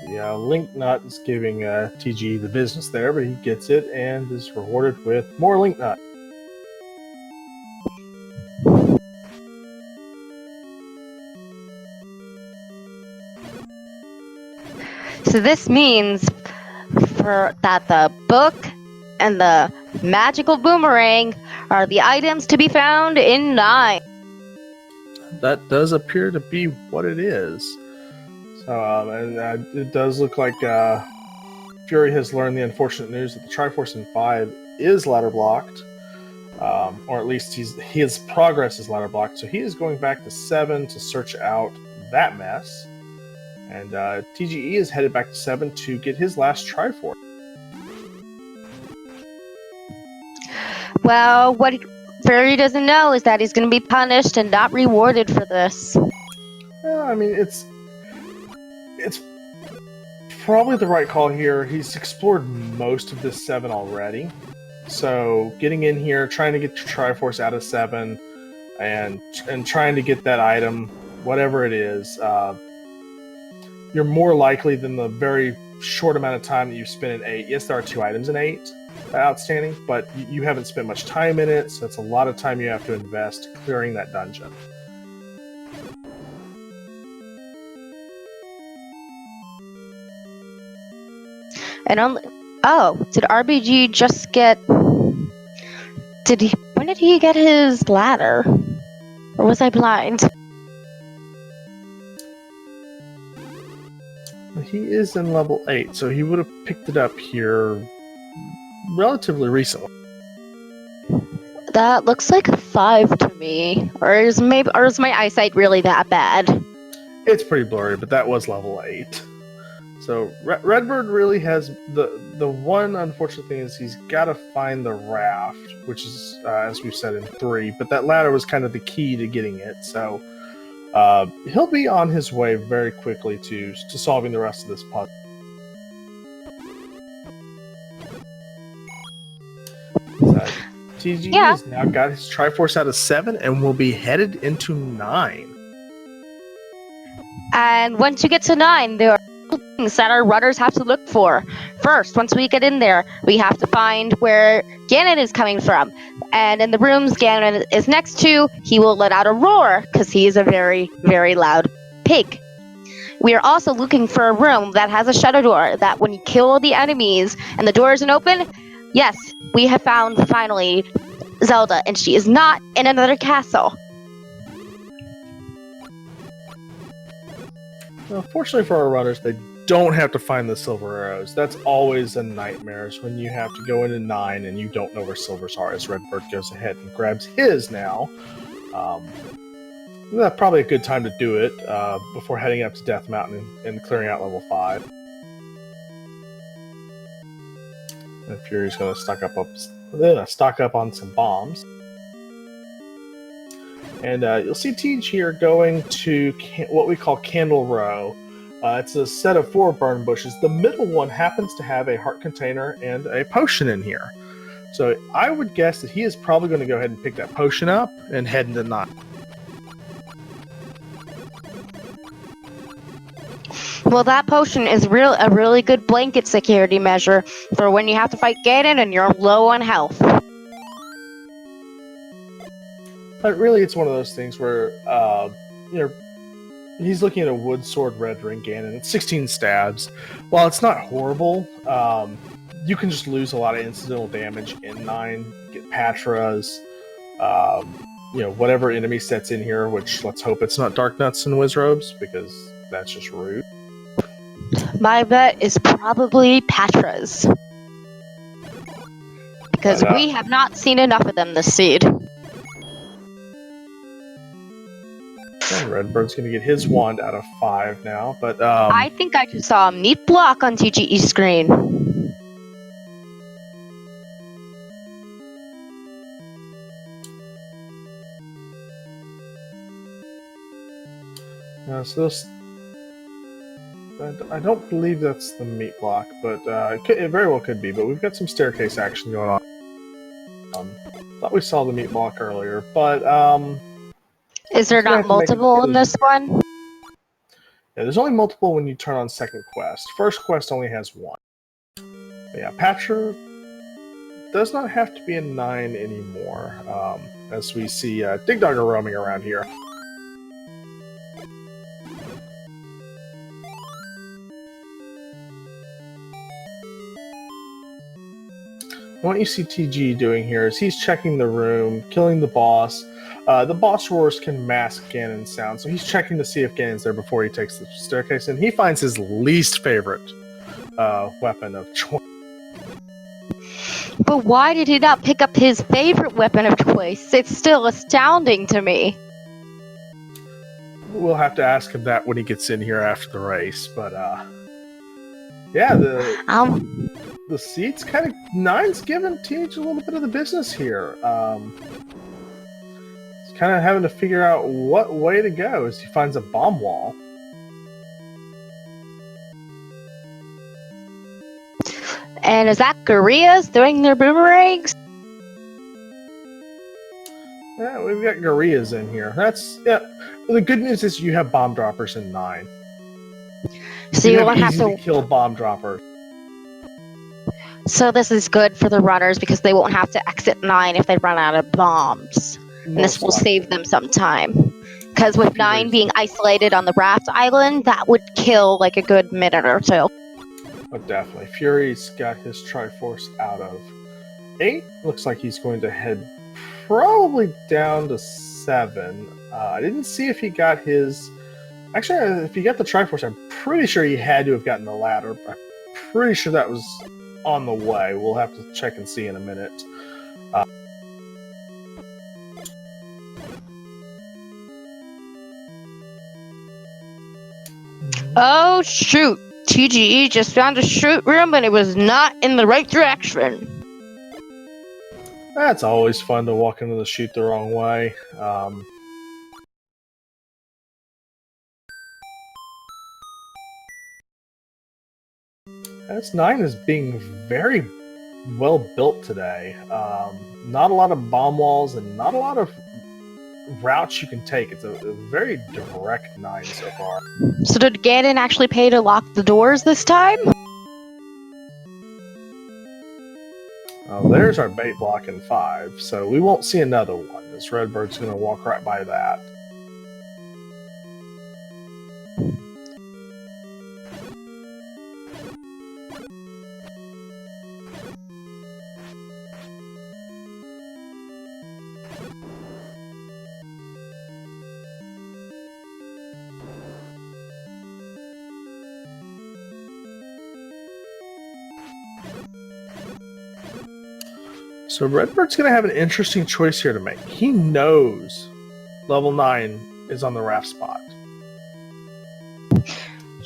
Yeah, Link Nut is giving TG the business there, but he gets it and is rewarded with more Link Nut.
So this means that the book and the magical boomerang are the items to be found in 9.
That does appear to be what it is. So, it does look like Fury has learned the unfortunate news that the Triforce in 5 is ladder blocked, or at least his progress is ladder blocked. So he is going back to 7 to search out that mess, and TGE is headed back to 7 to get his last Triforce.
Well, what Fury doesn't know is that he's going to be punished and not rewarded for this.
Yeah, I mean, it's probably the right call here. He's explored most of this 7 already. So getting in here, trying to get your Triforce out of 7, and trying to get that item, whatever it is, you're more likely than the very short amount of time that you've spent in 8. Yes, there are 2 items in 8 outstanding, but you haven't spent much time in it, so it's a lot of time you have to invest clearing that dungeon.
And did RBG just get? When did he get his ladder? Or was I blind?
He is in level 8, so he would have picked it up here relatively recently.
That looks like a 5 to me. Or is my eyesight really that bad?
It's pretty blurry, but that was level 8. So Redbird really has the one unfortunate thing is he's got to find the raft, which is as we've said in 3. But that ladder was kind of the key to getting it. So he'll be on his way very quickly to solving the rest of this puzzle. TG has now got his Triforce out of 7 and will be headed into 9.
And once you get to 9, there are things that our runners have to look for. First, once we get in there, we have to find where Ganon is coming from. And in the rooms Ganon is next to, he will let out a roar because he is a very, very loud pig. We are also looking for a room that has a shadow door that when you kill the enemies and the door isn't open, yes, we have found finally Zelda, and she is not in another castle.
Well, fortunately for our runners, they don't have to find the silver arrows. That's always a nightmare when you have to go into 9 and you don't know where silvers are, as Redbird goes ahead and grabs his now. That's probably a good time to do it before heading up to Death Mountain and clearing out level 5. And Fury's going to stock up on some bombs. And you'll see Tej here going to what we call Candle Row. It's a set of 4 burn bushes. The middle one happens to have a heart container and a potion in here. So I would guess that he is probably going to go ahead and pick that potion up and head into 9.
Well, that potion is a really good blanket security measure for when you have to fight Ganon and you're low on health.
But really, it's one of those things where, he's looking at a wood sword red ring Ganon. It's 16 stabs. While it's not horrible, you can just lose a lot of incidental damage in 9. Get Patras, whatever enemy sets in here, which let's hope it's not Dark Nuts and Wizrobes, because that's just rude.
My bet is probably Patras. Because we have not seen enough of them this seed.
And Redbird's going to get his wand out of 5 now, but
I think I just saw a meat block on TGE's screen.
So this, I don't believe that's the meat block, but it very well could be. But we've got some staircase action going on. Thought we saw the meat block earlier, but
is there not multiple in this one?
Yeah, there's only multiple when you turn on second quest. First quest only has 1. But yeah, Patcher does not have to be in 9 anymore, as we see Dig Dogger roaming around here. What you see TG doing here is he's checking the room, killing the boss. The boss roars can mask Ganon's sound, so he's checking to see if Ganon's there before he takes the staircase, and he finds his least favorite weapon of choice.
But why did he not pick up his favorite weapon of choice? It's still astounding to me.
We'll have to ask him that when he gets in here after the race, but yeah, the seats kind of 9's giving Teenage a little bit of the business here. He's kind of having to figure out what way to go as he finds a bomb wall.
And is that Gorillas doing their boomerangs?
Yeah, we've got Gorillas in here. The good news is you have bomb droppers in 9.
So you won't have to
kill bomb droppers.
So this is good for the runners because they won't have to exit 9 if they run out of bombs. And this will save them some time. Because with 9 being isolated on the raft island, that would kill like a good minute or 2.
Oh, definitely. Fury's got his Triforce out of 8. Looks like he's going to head probably down to 7. I didn't see if he got his... Actually, if he got the Triforce, I'm pretty sure he had to have gotten the ladder. I'm pretty sure that was on the way. We'll have to check and see in a minute.
Oh shoot! TGE just found a shoot room and it was not in the right direction.
That's always fun to walk into the shoot the wrong way. S9 is being very well built today. Not a lot of bomb walls and not a lot of routes you can take. It's a very direct 9 so far.
So did Ganon actually pay to lock the doors this time?
Oh, there's our bait block in 5, so we won't see another one. This Redbird's going to walk right by that. So Redbird's going to have an interesting choice here to make. He knows level 9 is on the raft spot.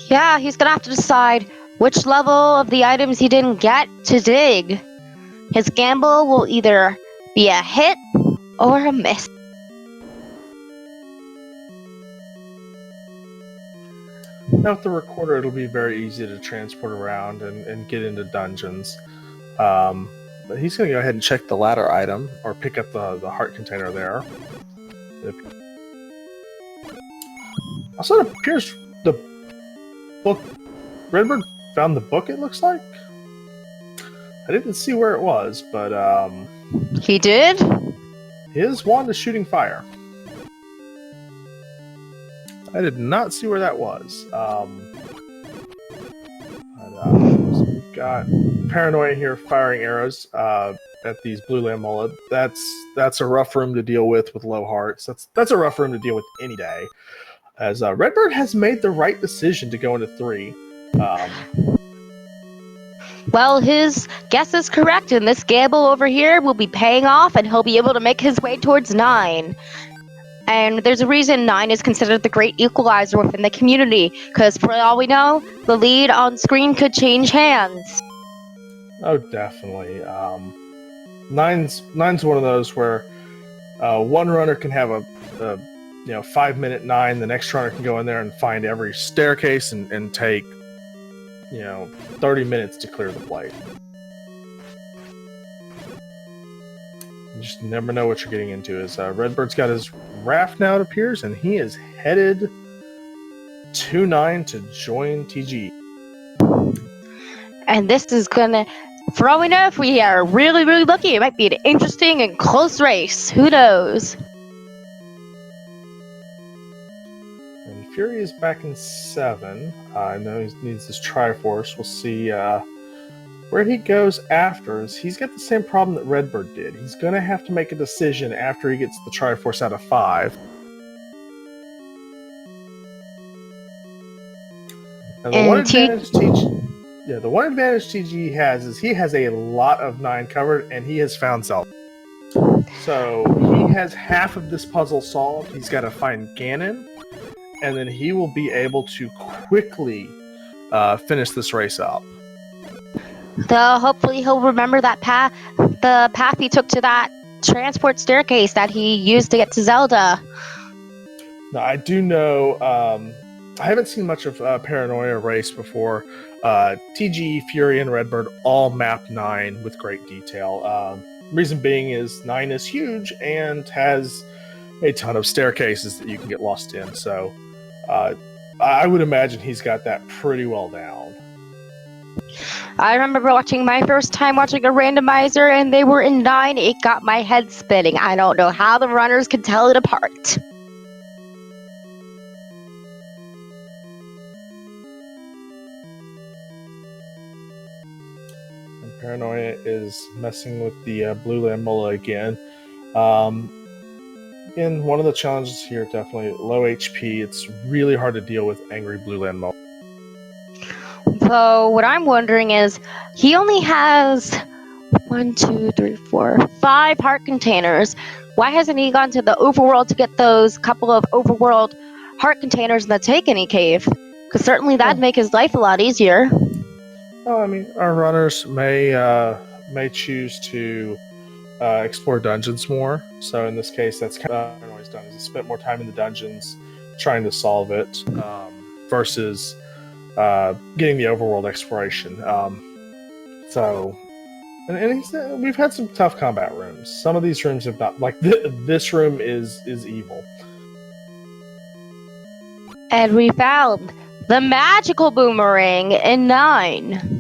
Yeah, he's gonna have to decide which level of the items he didn't get to dig. His gamble will either be a hit or a miss.
Now with the recorder, it'll be very easy to transport around and get into dungeons. But he's going to go ahead and check the ladder item, or pick up the heart container there. Also, it appears the book... Redbird found the book, it looks like? I didn't see where it was, but
He did?
his wand is shooting fire. I did not see where that was. So we've got Paranoia here firing arrows at these blue land mullet. That's a rough room to deal with low hearts. That's a rough room to deal with any day. As Redbird has made the right decision to go into 3.
Well, his guess is correct, and this gamble over here will be paying off, and he'll be able to make his way towards 9. And there's a reason 9 is considered the great equalizer within the community, because for all we know, the lead on screen could change hands.
Oh, definitely. Nine's one of those where one runner can have a 5-minute 9, the next runner can go in there and find every staircase and take 30 minutes to clear the plate. You just never know what you're getting into. As Redbird's got his raft now, it appears, and he is headed to 9 to join TG.
And this is gonna, for all we know, if we are really, really lucky, it might be an interesting and close race. Who knows?
And Fury is back in 7. I know he needs his Triforce. We'll see where he goes after. He's got the same problem that Redbird did. He's going to have to make a decision after he gets the Triforce out of 5. And the one advantage TG has is he has a lot of 9 covered, and he has found Zelda. So he has half of this puzzle solved. He's got to find Ganon, and then he will be able to quickly finish this race up.
Though hopefully he'll remember that the path he took to that transport staircase that he used to get to Zelda.
Now, I do know, I haven't seen much of Paranoia race before. TG, Fury, and Redbird all map 9 with great detail. Reason being is 9 is huge and has a ton of staircases that you can get lost in. So I would imagine he's got that pretty well down.
I remember my first time watching a randomizer, and they were in 9. It got my head spinning. I don't know how the runners could tell it apart.
And Paranoia is messing with the Blue Land Mola again. Again, one of the challenges here, definitely low HP. It's really hard to deal with angry Blue Land Mola.
So what I'm wondering is, he only has 5 heart containers. Why hasn't he gone to the overworld to get those couple of overworld heart containers in the Takenny cave? Because certainly that'd make his life a lot easier.
Well, I mean, our runners may choose to explore dungeons more. So in this case, that's kind of what Paranoia's done. Is he spent more time in the dungeons trying to solve it versus getting the overworld exploration. We've had some tough combat rooms. Some of these rooms have not, like this room is evil.
And we found the magical boomerang in 9.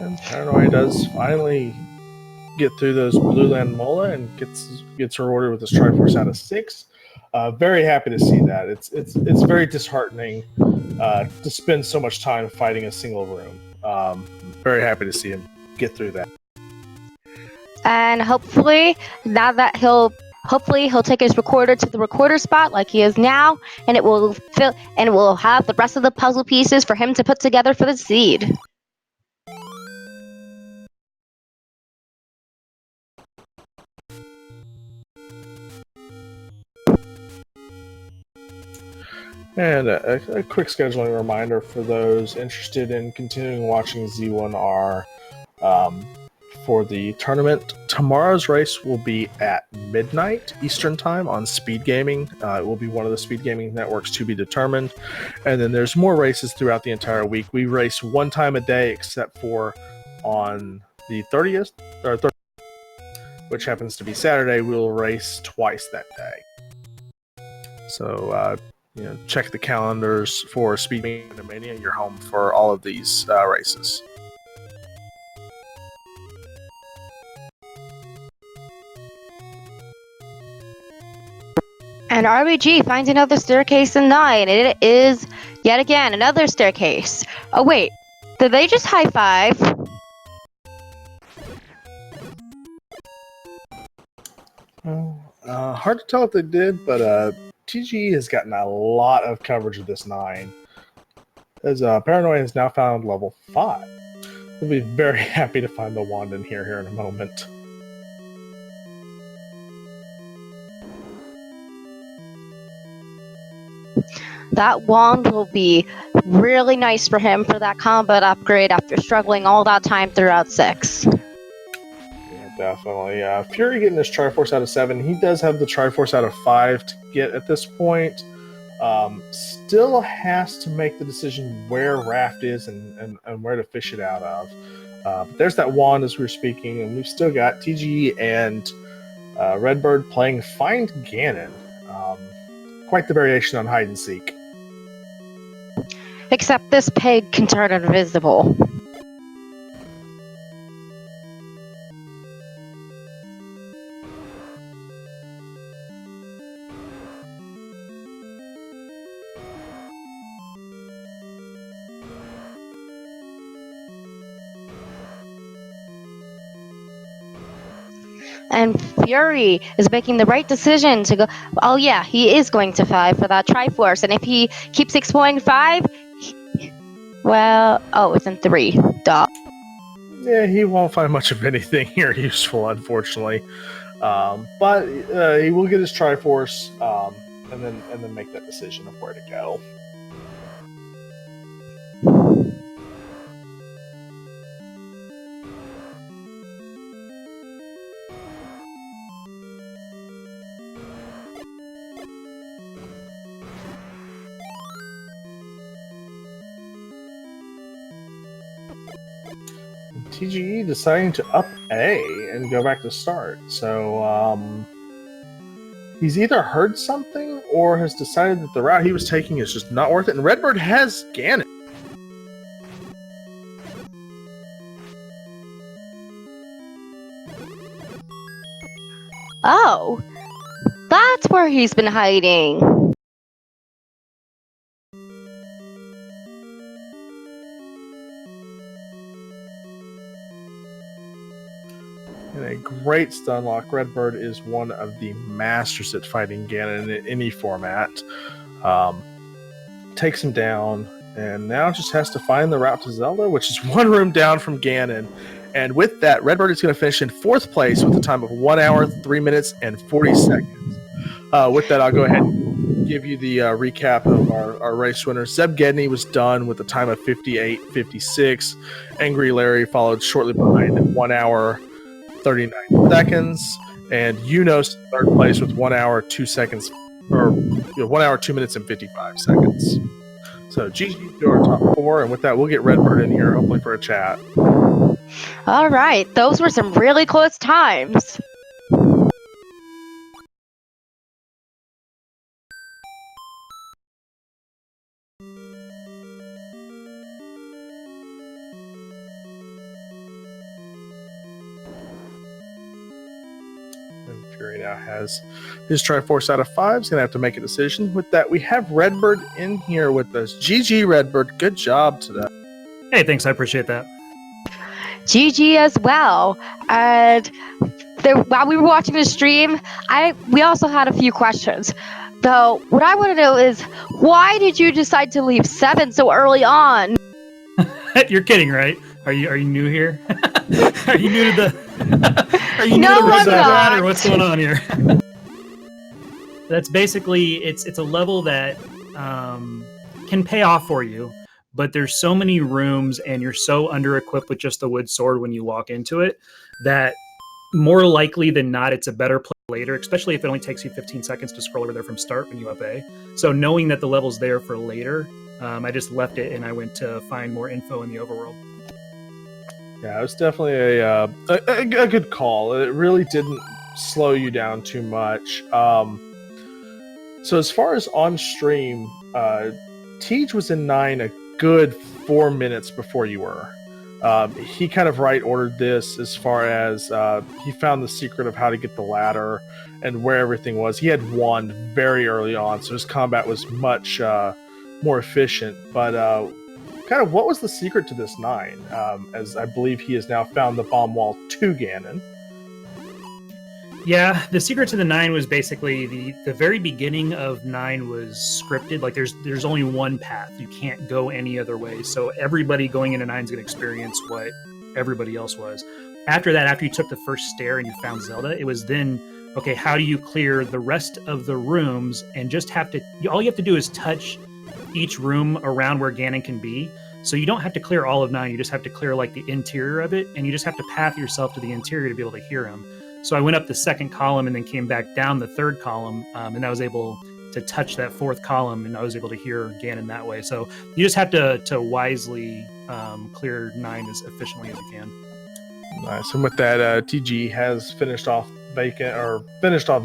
And Paranoia does finally get through those Blue Land Mola and gets rewarded with his Triforce out of 6. Very happy to see that. It's very disheartening to spend so much time fighting a single room. Very happy to see him get through that.
And hopefully, now that he'll Hopefully, he'll take his recorder to the recorder spot like he is now, and it will have the rest of the puzzle pieces for him to put together for the seed.
And a quick scheduling reminder for those interested in continuing watching Z1R for the tournament. Tomorrow's race will be at midnight Eastern Time on Speed Gaming. It will be one of the Speed Gaming networks to be determined. And then there's more races throughout the entire week. We race one time a day except for on the 30th, or 30th, which happens to be Saturday. We'll race twice that day. So, check the calendars for Speed Mania. You're home for all of these races.
And RBG finds another staircase in 9, and it is, yet again, another staircase. Oh wait, did they just high five?
Hard to tell if they did, but TGE has gotten a lot of coverage of this 9. As Paranoia has now found level 5. We'll be very happy to find the wand in here in a moment.
That wand will be really nice for him for that combat upgrade after struggling all that time throughout 6.
Yeah, definitely. Fury getting his Triforce out of 7. He does have the Triforce out of 5 to get at this point. Still has to make the decision where Raft is and where to fish it out of. But there's that wand as we were speaking, and we've still got TGE and Redbird playing Find Ganon. Quite the variation on hide and seek.
Except this pig can turn invisible. And Fury is making the right decision to go. Oh yeah, he is going to 5 for that Triforce, and if he keeps exploring 5, well, oh, it's in 3. Duh.
Yeah, he won't find much of anything here useful, unfortunately. But he will get his Triforce, and then make that decision of where to go. TGE deciding to up A and go back to start. So he's either heard something or has decided that the route he was taking is just not worth it. And Redbird has Ganon.
Oh, that's where he's been hiding.
And a great stun lock. Redbird is one of the masters at fighting Ganon in any format. Takes him down, and now just has to find the route to Zelda, which is one room down from Ganon. And with that, Redbird is going to finish in 4th place with a time of 1 hour, 3 minutes, and 40 seconds. With that, I'll go ahead and give you the recap of our race winners. Zeb Gedney was done with a time of 58:56. Angry Larry followed shortly behind at 1 hour, 39 seconds. And Unos in 3rd place with 1 hour, 2 seconds, or 1 hour, 2 minutes, and 55 seconds. So GG to our top 4, and with that, we'll get Redbird in here, hopefully for a chat.
All right, those were some really close times.
And Fury now has his Triforce out of 5. He's going to have to make a decision. With that, we have Redbird in here with us. GG, Redbird. Good job today.
Hey, thanks. I appreciate that.
GG as well. And while we were watching the stream, we also had a few questions. Though, what I want to know is, why did you decide to leave 7 so early on?
You're kidding, right? Are you new here? Are you new to the? Are you new
No,
to
I'm
Resident
not.
Evil, or what's going on here? That's basically it's a level that can pay off for you, but there's so many rooms and you're so under equipped with just the wood sword when you walk into it that more likely than not it's a better play later, especially if it only takes you 15 seconds to scroll over there from start when you up A. So knowing that the level's there for later, I just left it and I went to find more info in the overworld.
Yeah, it was definitely a good call. It really didn't slow you down too much. So as far as on stream, Tej was in 9 a good 4 minutes before you were. He kind of ordered this as far as he found the secret of how to get the ladder and where everything was. He had won very early on, so his combat was much more efficient. But kind of what was the secret to this 9? As I believe he has now found the bomb wall to Ganon.
Yeah, the secret to the 9 was basically the very beginning of 9 was scripted. Like there's only one path. You can't go any other way. So everybody going into 9 is going to experience what everybody else was. After that, after you took the first stair and you found Zelda, it was then, okay, how do you clear the rest of the rooms and just all you have to do is touch each room around where Ganon can be. So you don't have to clear all of 9. You just have to clear like the interior of it, and you just have to path yourself to the interior to be able to hear him. So I went up the second column and then came back down the third column, and I was able to touch that fourth column, and I was able to hear Ganon that way. So you just have to wisely clear 9 as efficiently as you can.
Nice. And with that, TG has finished off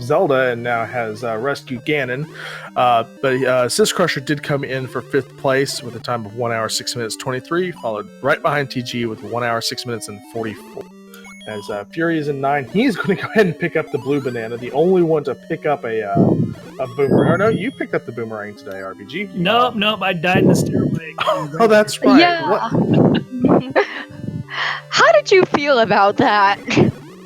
Zelda and now has rescued Ganon. But Sis Crusher did come in for 5th place with a time of 1 hour 6 minutes 23, followed right behind TG with 1 hour 6 minutes and 44. As Fury is in 9, he's going to go ahead and pick up the blue banana, the only one to pick up a boomerang. Or no, you picked up the boomerang today, RBG.
Nope, I died in the stairway.
Oh, that's right.
Yeah. How did you feel about that?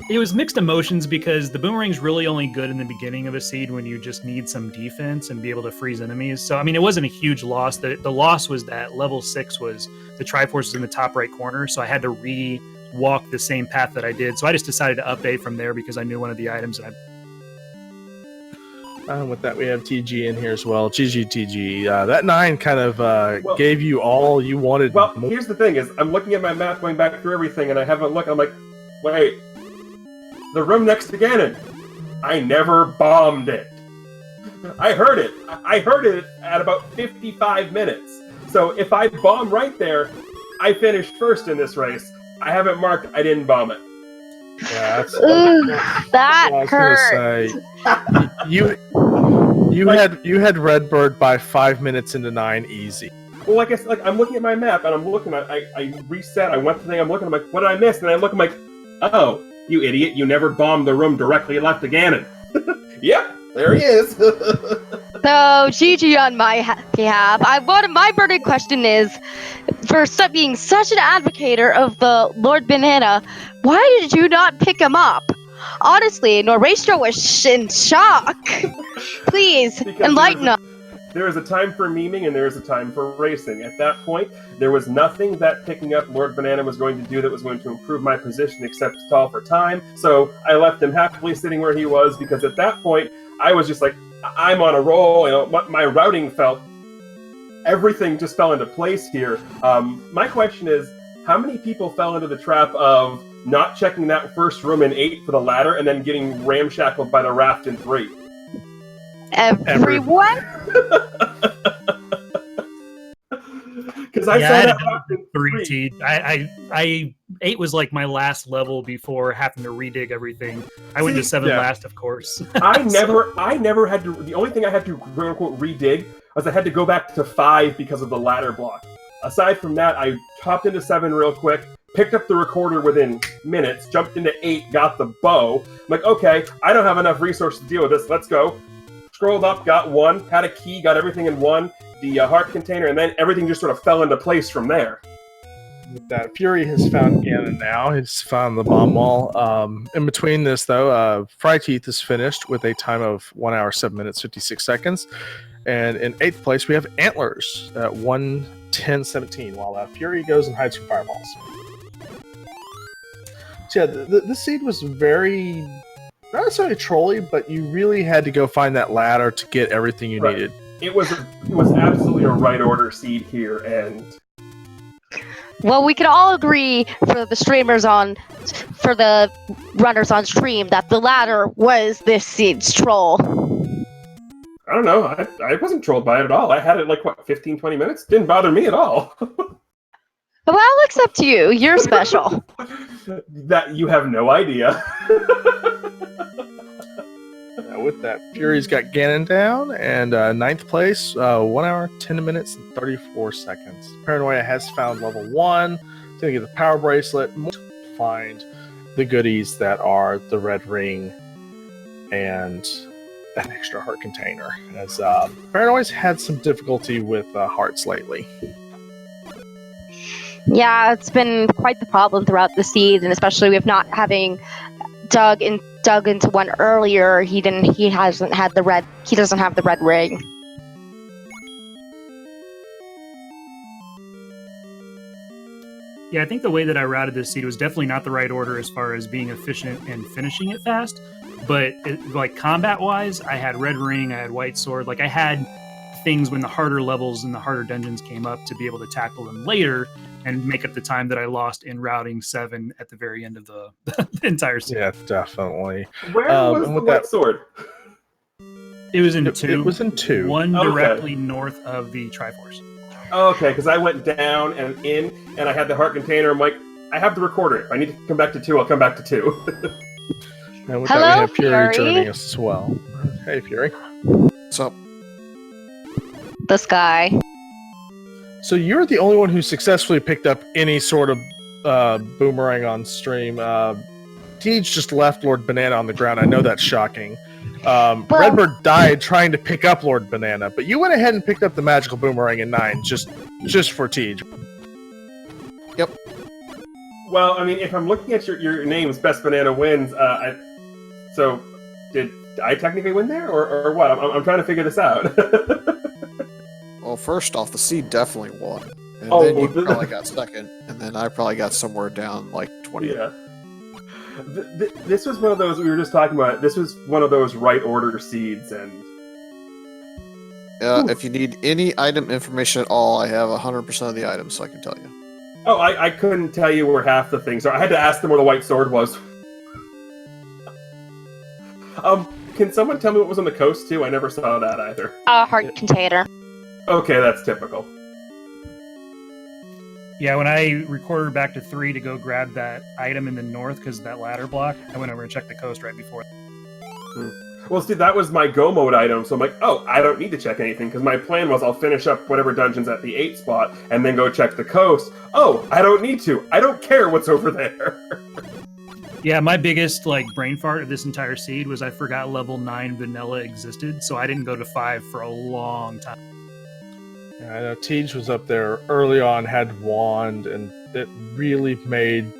It was mixed emotions because the boomerang's really only good in the beginning of a seed when you just need some defense and be able to freeze enemies. So, I mean, it wasn't a huge loss. The loss was that level 6 was the Triforce was in the top right corner, so I had to walk the same path that I did. So I just decided to up A from there because I knew one of the items.
And with that, we have TG in here as well. GG. That 9 kind of gave you all you wanted.
Well, here's the thing is, I'm looking at my map, going back through everything, and I haven't looked. I'm like, wait, the room next to Ganon, I never bombed it. I heard it. I heard it at about 55 minutes. So if I bomb right there, I finished first in this race. I haven't marked. I didn't bomb it.
Yeah,
that hurts.
You had Redbird by 5 minutes into 9 easy.
Well, like I said, like I'm looking at my map and I'm looking at. I reset. I went to the thing. I'm looking. I'm like, what did I miss? And I look. I'm like, oh, you idiot! You never bombed the room directly left of Ganon. Yep, there he is.
So, GG on my behalf. My burning question is, for being such an advocator of the Lord Banana, why did you not pick him up? Honestly, Norastro was in shock. Please, enlighten us.
There is a time for memeing and there is a time for racing. At that point, there was nothing that picking up Lord Banana was going to do that was going to improve my position except stall for time. So I left him happily sitting where he was because at that point, I was just like, I'm on a roll. You know, my routing felt, everything just fell into place here. My question is, how many people fell into the trap of not checking that first room in 8 for the ladder and then getting ramshackled by the raft in 3?
Everyone?
Because I saw that
happen in 3. I 8 was like my last level before having to redig everything. I went to 7 last, of course.
I never had to. The only thing I had to quote unquote redig was I had to go back to 5 because of the ladder block. Aside from that, I hopped into 7 real quick, picked up the recorder within minutes, jumped into 8, got the bow. I'm like, okay, I don't have enough resources to deal with this. Let's go. Scrolled up, got 1, had a key, got everything in 1, the heart container, and then everything just sort of fell into place from there.
With that, Fury has found Ganon now. He's found the bomb wall. In between this, though, Fryteeth is finished with a time of 1 hour, 7 minutes, 56 seconds. And in 8th place, we have Antlers at 1:10:17, while Fury goes and hides from fireballs. So, yeah, this seed was very, not necessarily trolly, but you really had to go find that ladder to get everything you needed.
It was absolutely a right order seed here, and
Well, we can all agree for the runners on stream that the ladder was this seed's troll.
I don't know. I wasn't trolled by it at all. I had it like, 15, 20 minutes? Didn't bother me at all.
Well, except you. You're special.
That you have no idea. With that, Fury's got Ganon down, and 9th place, 1 hour, 10 minutes, and 34 seconds. Paranoia has found level 1. He's going to get the power bracelet, find the goodies that are the red ring and an extra heart container, as Paranoia's had some difficulty with hearts lately.
Yeah, it's been quite the problem throughout the seed, and especially with not having dug into one earlier. He doesn't have the red ring.
Yeah, I think the way that I routed this seed was definitely not the right order as far as being efficient and finishing it fast. But like combat-wise, I had red ring, I had white sword. Like I had things when the harder levels and the harder dungeons came up to be able to tackle them later and make up the time that I lost in routing 7 at the very end of the entire seed.
Yeah, definitely.
Where was the white sword?
It was in 2.
It was in 2.
One directly north of the Triforce.
Okay, because I went down and in, and I had the heart container. I'm like, I have the recorder. If I need to come back to 2, I'll come back to 2.
And with
Hello,
that, we have Fury
Fury.
joining us as well. Hey, Fury.
What's up?
This guy.
So you're the only one who successfully picked up any sort of boomerang on stream. Tej just left Lord Banana on the ground. I know that's shocking. Redbird died trying to pick up Lord Banana, but you went ahead and picked up the magical boomerang in 9 just for Tej.
Yep.
Well, I mean, if I'm looking at your names, Best Banana wins. So did I technically win there, or what? I'm trying to figure this out.
Well, first off, the seed definitely won. And
Oh,
then you
well,
probably got second, and then I probably got somewhere down like 20.
Yeah. This was one of those we were just talking about. This was one of those right order seeds, and
If you need any item information at all, I have 100% of the items, so I can tell you.
oh, I couldn't tell you where half the things are. I had to ask them where the white sword was. Can someone tell me what was on the coast too? I never saw that either.
A heart container.
Okay, that's typical.
Yeah, when I recorded back to 3 to go grab that item in the north because of that ladder block, I went over and checked the coast right before.
Well, see, that was my go mode item, so I'm like, oh, I don't need to check anything, because my plan was I'll finish up whatever dungeon's at the 8 spot, and then go check the coast. Oh, I don't need to. I don't care what's over there.
Yeah, my biggest brain fart of this entire seed was I forgot level 9 vanilla existed, so I didn't go to 5 for a long time.
Yeah, I know Tej was up there early on, had wand, and it really made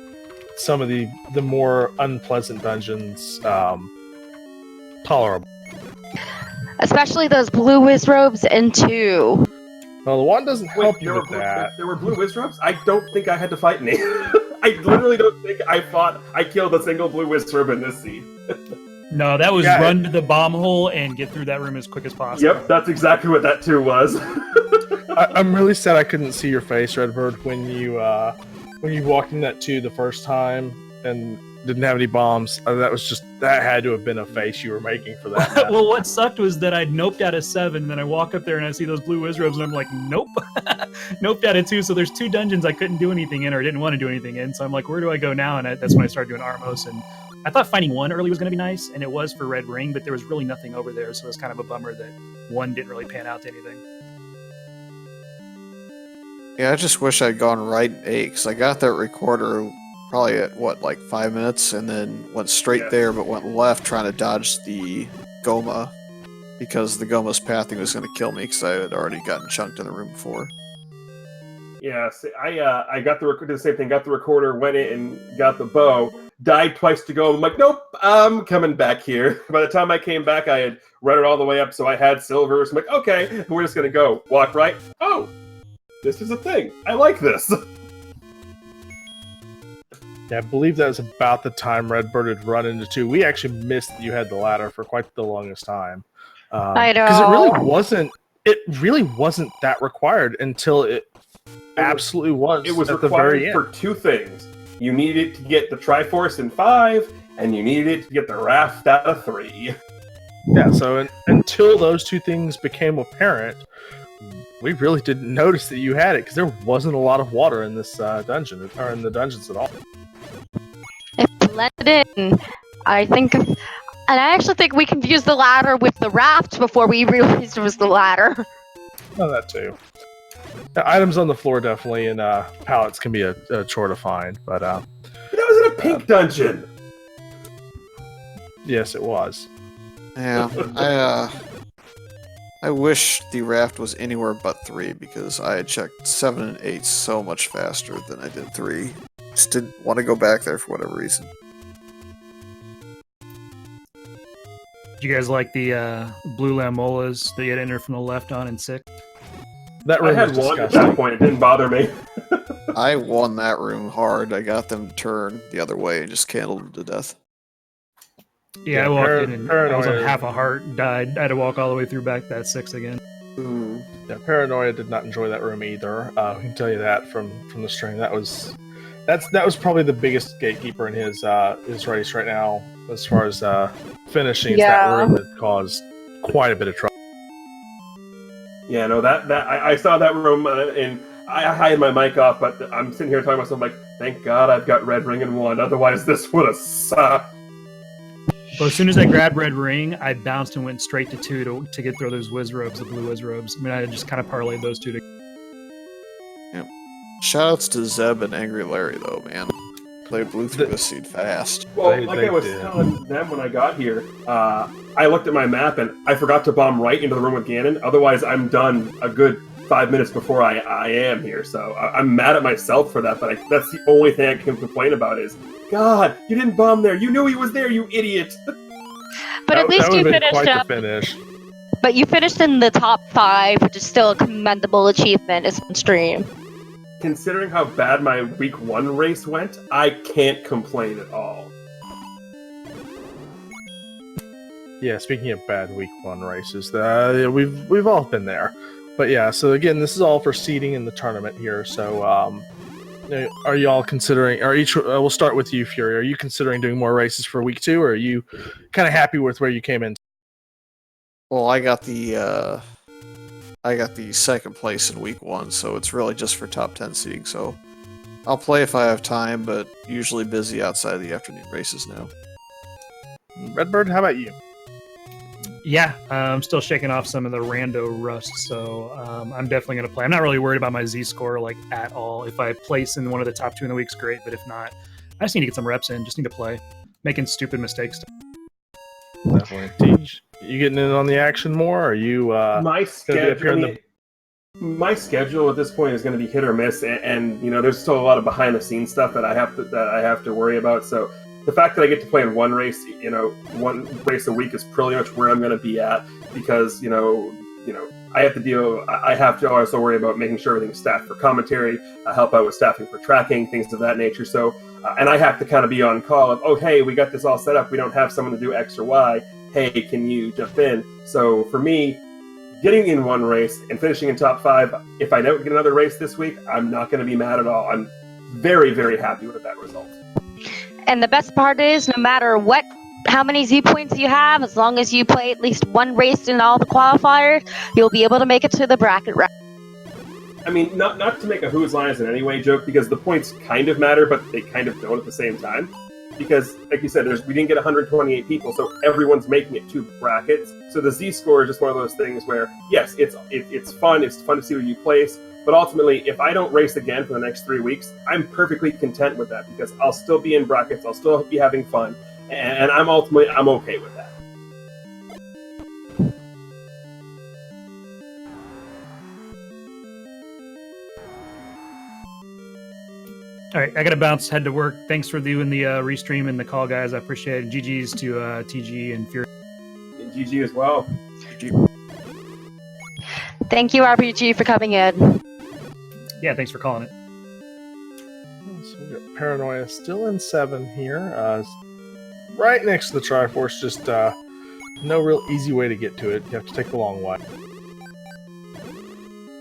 some of the more unpleasant dungeons tolerable.
Especially those blue whiz robes in 2.
Well, the wand doesn't help
Wait,
you with that.
there were blue wizrobes? I don't think I had to fight any. I literally don't think I killed a single blue wizrobe in this seed.
No, that was
Yeah.
run to the bomb hole and get through that room as quick as possible.
Yep, that's exactly what that too was.
I'm really sad I couldn't see your face, Redbird, when you walked in that tube the first time and didn't have any bombs. That had to have been a face you were making for that.
Well, what sucked was that I'd noped out of 7, then I walk up there and I see those blue wizrobes and I'm like, nope. Noped out of 2, so there's 2 dungeons I couldn't do anything in or didn't want to do anything in, so I'm like, where do I go now? And that's when I started doing Armos, and I thought finding 1 early was going to be nice, and it was for Red Ring, but there was really nothing over there, so it was kind of a bummer that 1 didn't really pan out to anything.
Yeah, I just wish I'd gone right 8, because I got that recorder probably at, 5 minutes, and then went straight there, but went left trying to dodge the Goma, because the Goma's pathing was going to kill me, because I had already gotten chunked in the room before.
Yeah, see, I got did the same thing. Got the recorder, went in and got the bow. Died twice to go. I'm like, nope, I'm coming back here. By the time I came back, I had read it all the way up, so I had silver. So I'm like, okay, we're just gonna go. Walk right. Oh, this is a thing. I like this.
Yeah, I believe that was about the time Redbird had run into 2. We actually missed that you had the ladder for quite the longest time.
I know.
Because it really wasn't that required until it absolutely was.
It was
at the very
required
end.
for 2 things. You needed to get the Triforce in 5, and you needed to get the raft out of 3.
Yeah, so until those 2 things became apparent, we really didn't notice that you had it because there wasn't a lot of water in this dungeon, or in the dungeons at all.
It blended in. And I actually think we confused the ladder with the raft before we realized it was the ladder.
Oh, that too. The items on the floor definitely and pallets can be a chore to find, but
That was in a pink dungeon.
yes, it was.
Yeah, I wish the raft was anywhere but 3 because I had checked 7 and 8 so much faster than I did 3. Just didn't want to go back there for whatever reason.
Do you guys like the blue lamolas that you had entered from the left on in 6?
That
I
room
had
was
one at
disgusting.
that point. It didn't bother me.
I won that room hard. I got them to turn the other way and just candled them to death.
Yeah,
Yeah,
I walked in and I was on
paranoia.
half a heart, died. I had to walk all the way through back that 6 again.
Yeah, Paranoia did not enjoy that room either. I can tell you that from the stream. That was probably the biggest gatekeeper in his race right now as far as finishing. It's that
Yeah.
room that caused quite a bit of trouble.
Yeah, no, I saw that room and I had my mic off, but I'm sitting here talking to myself like, thank God I've got Red Ring and 1, otherwise this would have sucked.
But as soon as I grabbed Red Ring, I bounced and went straight to 2 to get through those whiz robes, the blue whiz robes. I mean, I just kind of parlayed those 2 together.
Shoutouts to Zeb and Angry Larry, though, man. They blew through this seed fast.
Well,
They
I was
did.
telling them when I got here, I looked at my map and I forgot to bomb right into the room with Ganon. Otherwise, I'm done a good 5 minutes before I am here. So I'm mad at myself for that, but that's the only thing I can complain about is, God, you didn't bomb there. You knew he was there, you idiot.
But at least
that
you
would have been
finished
quite
up.
the finish.
But you finished in the top 5, which is still a commendable achievement. It's on stream.
Considering how bad my week 1 race went, I can't complain at all.
Yeah, speaking of bad week 1 races, we've all been there. But yeah, so again, this is all for seeding in the tournament here. So, are you all considering? We'll start with you, Fury. Are you considering doing more races for week 2, or are you kind of happy with where you came in?
Well, I got the second place in week 1, so it's really just for top 10 seeding. So I'll play if I have time, but usually busy outside of the afternoon races now.
Redbird, how about you?
Yeah, I'm still shaking off some of the rando rust, so I'm definitely going to play. I'm not really worried about my Z score like at all. If I place in one of the top 2 in the week's great, but if not, I just need to get some reps in. Just need to play, making stupid mistakes.
Definitely. Teach, you getting in on the action more? Or are you
My
gonna be up here in
schedule, my schedule at this point is going to be hit or miss, and you know, there's still a lot of behind the scenes stuff that I have to worry about. So the fact that I get to play in one race, one race a week is pretty much where I'm going to be at, because you know, I have to also worry about making sure everything's staffed for commentary, help out with staffing for tracking, things of that nature. So, and I have to kind of be on call of, oh, hey, we got this all set up. We don't have someone to do X or Y. Hey, can you jump in? So for me, getting in one race and finishing in top 5, if I don't get another race this week, I'm not going to be mad at all. I'm very, very happy with that result.
And the best part is, no matter how many Z points you have, as long as you play at least one race in all the qualifiers, you'll be able to make it to the bracket round.
I mean, not to make a whose line is in any way joke, because the points kind of matter, but they kind of don't at the same time. Because, like you said, we didn't get 128 people, so everyone's making it 2 brackets. So the Z score is just one of those things where, yes, it's fun. It's fun to see where you place. But ultimately, if I don't race again for the next 3 weeks, I'm perfectly content with that, because I'll still be in brackets. I'll still be having fun, and I'm okay with that.
All right, I got to bounce, head to work. Thanks for doing the restream and the call, guys. I appreciate it. GG's to TG and Fury.
And GG as well.
Thank you, RPG, for coming in.
Yeah, thanks for calling it.
So we got Paranoia still in 7 here. Right next to the Triforce, just no real easy way to get to it. You have to take the long way.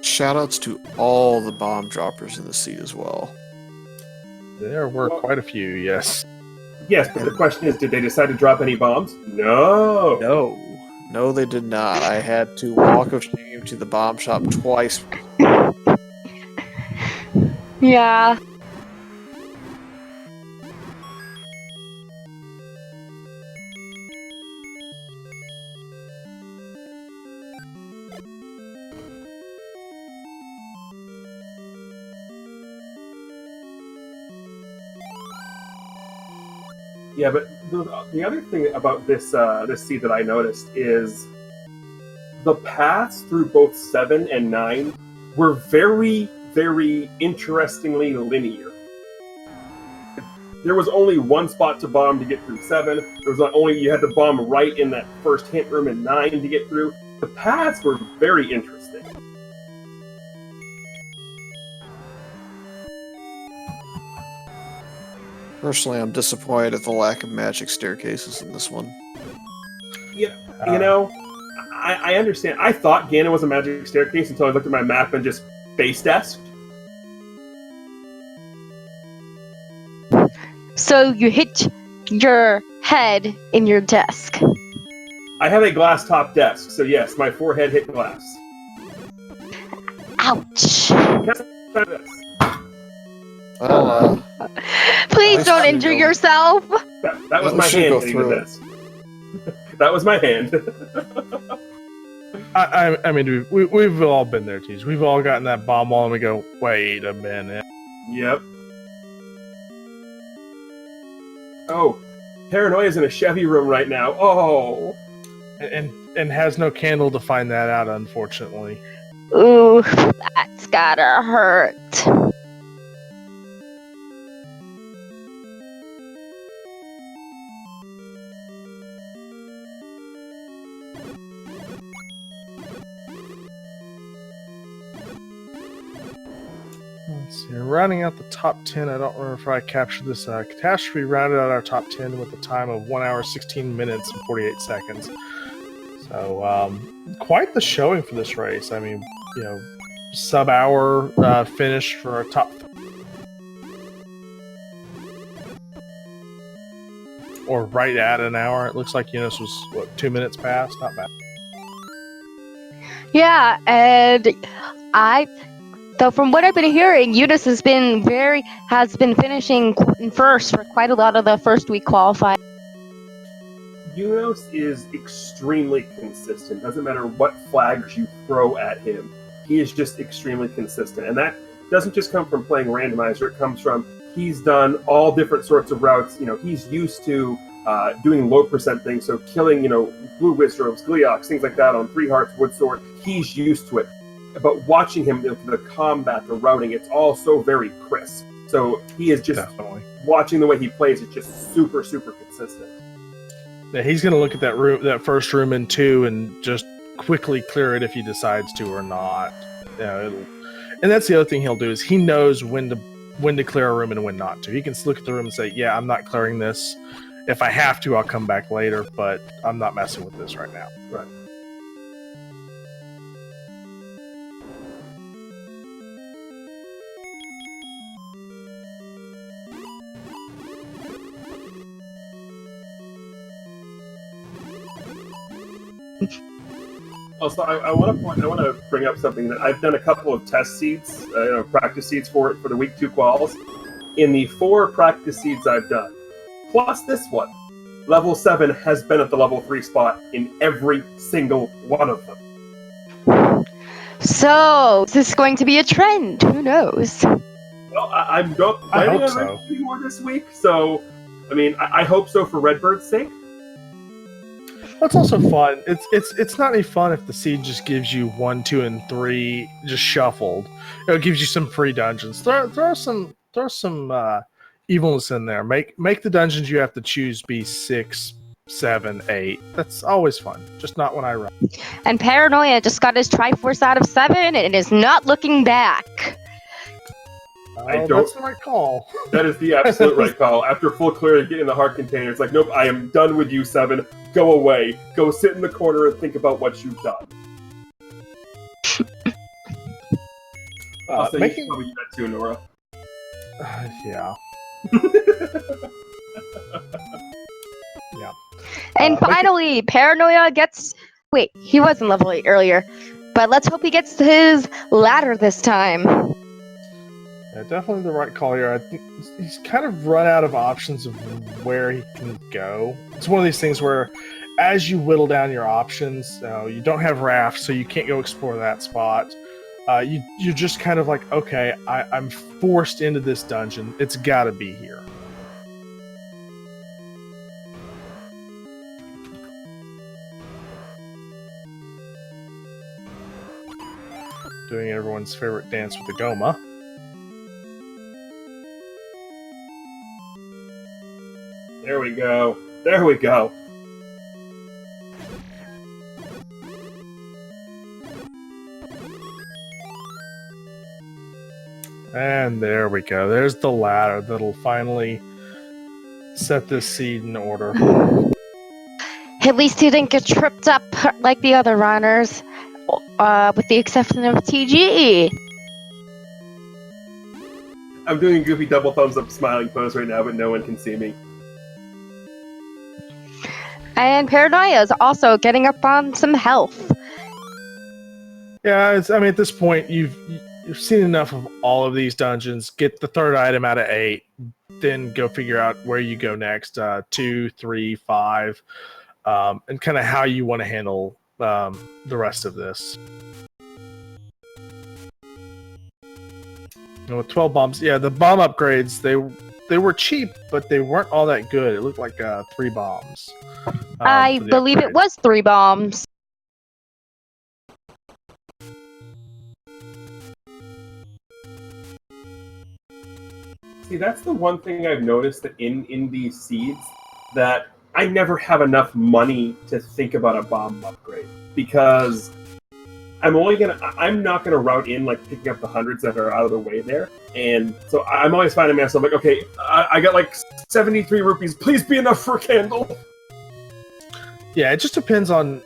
Shoutouts to all the bomb droppers in the seat as well.
There were quite a few, yes.
Yes, but the question is, did they decide to drop any bombs? No.
No, they did not. I had to walk of shame to the bomb shop twice.
Yeah.
Yeah, but the other thing about this this seed that I noticed is the paths through both 7 and 9 were very, very interestingly linear. There was only one spot to bomb to get through 7. There was only you had to bomb right in that first hint room in 9 to get through. The paths were very interesting.
Personally, I'm disappointed at the lack of magic staircases in this one.
Yeah, you know, I understand. I thought Ganon was a magic staircase until I looked at my map and just base desked.
So you hit your head in your desk.
I have a glass top desk, so yes, my forehead hit glass.
Ouch.
Well,
Please
Nice
don't
to
injure
know.
yourself.
That was
We
my
should
hand
go
hitting the
through it.
desk. That was my hand.
I mean, we've all been there, teams. We've all gotten that bomb wall and we go, wait a minute.
Yep. Oh, Paranoia's in a Chevy room right now. Oh.
And has no candle to find that out, unfortunately.
Ooh, that's gotta hurt.
Let's see. Rounding out the top 10, I don't remember if I captured this. Catastrophe rounded out our top 10 with a time of 1 hour, 16 minutes, and 48 seconds. So, quite the showing for this race. I mean, you know, sub-hour finish for our top. Or right at an hour. It looks like Eunice was, 2 minutes past? Not bad.
Yeah, and so from what I've been hearing, Eunice has been finishing in first for quite a lot of the first week qualifying.
Unos is extremely consistent. Doesn't matter what flags you throw at him. He is just extremely consistent. And that doesn't just come from playing Randomizer. It comes from he's done all different sorts of routes. You know, he's used to doing low percent things. So killing, you know, blue Wizrobes, Gleox, things like that on 3 Hearts, Wood Sword. He's used to it. But watching him, the combat, the routing, it's all so very crisp. So he is just
Definitely.
watching the way he plays. It's just super, super consistent.
Yeah, he's going to look at that room, that first room in 2, and just quickly clear it if he decides to or not. Yeah, and that's the other thing he'll do is he knows when to clear a room and when not to. He can look at the room and say, "Yeah, I'm not clearing this. If I have to, I'll come back later, but I'm not messing with this right now."
Right. Also, I want to bring up something that I've done a couple of test seeds, practice seeds for it for the week 2 quals. In the 4 practice seeds I've done, plus this one, level 7 has been at the level 3 spot in every single one of them.
So, is this going to be a trend? Who knows?
Well, I'm planning on running more this week, so I mean, I hope so for Redbird's sake.
That's also fun. It's not any fun if the seed just gives you 1, 2, and 3 just shuffled. It gives you some free dungeons. Throw some evilness in there. Make the dungeons you have to choose be 6, 7, 8. That's always fun. Just not when I run.
And Paranoia just got his Triforce out of 7 and is not looking back.
That's the right call.
That is the absolute right call. After full clear, get in the heart container. It's like, nope, I am done with you, 7. Go away. Go sit in the corner and think about what you've done. I'll say you should probably do that too, Nora.
Yeah. Yeah.
And finally, Paranoia gets... Wait, he was in level 8 earlier. But let's hope he gets his ladder this time.
Yeah, definitely the right call here. I think he's kind of run out of options of where he can go. It's one of these things where, as you whittle down your options, you don't have rafts, so you can't go explore that spot. You're just kind of like, okay, I'm forced into this dungeon. It's got to be here. Doing everyone's favorite dance with the Goma.
There we go. There we go.
And there we go. There's the ladder that'll finally set this seed in order.
At least he didn't get tripped up like the other runners, with the exception of TG.
I'm doing a goofy double thumbs up smiling pose right now, but no one can see me.
And Paranoia is also getting up on some health.
Yeah, at this point, you've seen enough of all of these dungeons. Get the third item out of 8, then go figure out where you go next. 2, 3, 5, and kind of how you want to handle the rest of this. And with 12 bombs, yeah, the bomb upgrades, they were cheap, but they weren't all that good. It looked like 3 bombs.
I believe it was 3 bombs.
See, that's the one thing I've noticed that in these seeds, that I never have enough money to think about a bomb upgrade, because I'm not gonna route in like picking up the hundreds that are out of the way there, and so I'm always finding myself like, okay, I got like 73 rupees. Please be enough for a candle.
Yeah, it just depends on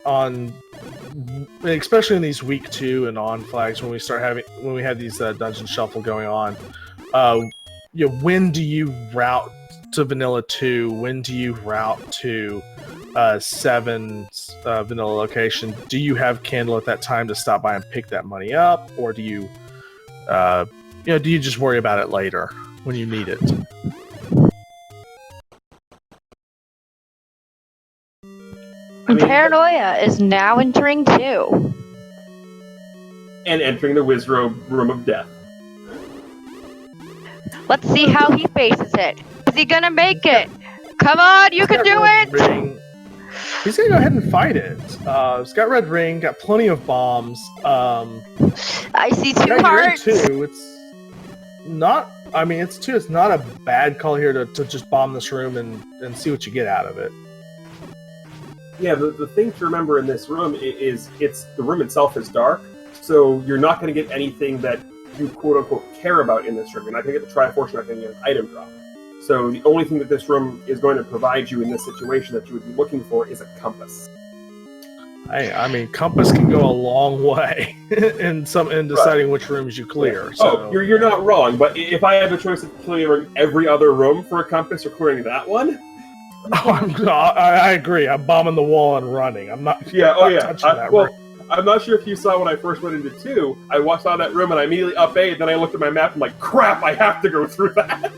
especially in these week 2 and on flags when we have these dungeon shuffle going on. When do you route to vanilla 2? When do you route to 7's vanilla location? Do you have candle at that time to stop by and pick that money up, or do you just worry about it later when you need it?
Paranoia is now entering 2.
And entering the Wizrobe Room of Death.
Let's see how he faces it. Is he gonna make it? Come on, you can do it!
Ring. He's gonna go ahead and fight it. It's got red ring, got plenty of bombs.
I see 2
you're
hearts.
2. It's not. It's 2. It's not a bad call here to just bomb this room and see what you get out of it.
Yeah, the thing to remember in this room is the room itself is dark, so you're not going to get anything that you quote-unquote care about in this room. You're not going to get the Triforce, you're not going to get an item drop. So the only thing that this room is going to provide you in this situation that you would be looking for is a compass.
Compass can go a long way in deciding which rooms you clear. So.
Oh, you're not wrong, but if I had the choice of clearing every other room for a compass or clearing that one...
I agree. I'm bombing the wall and running. I'm not.
Yeah.
Touching that room.
I'm not sure if you saw when I first went into 2. I walked out of that room and I immediately up A. Then I looked at my map and I'm like, crap! I have to go through that.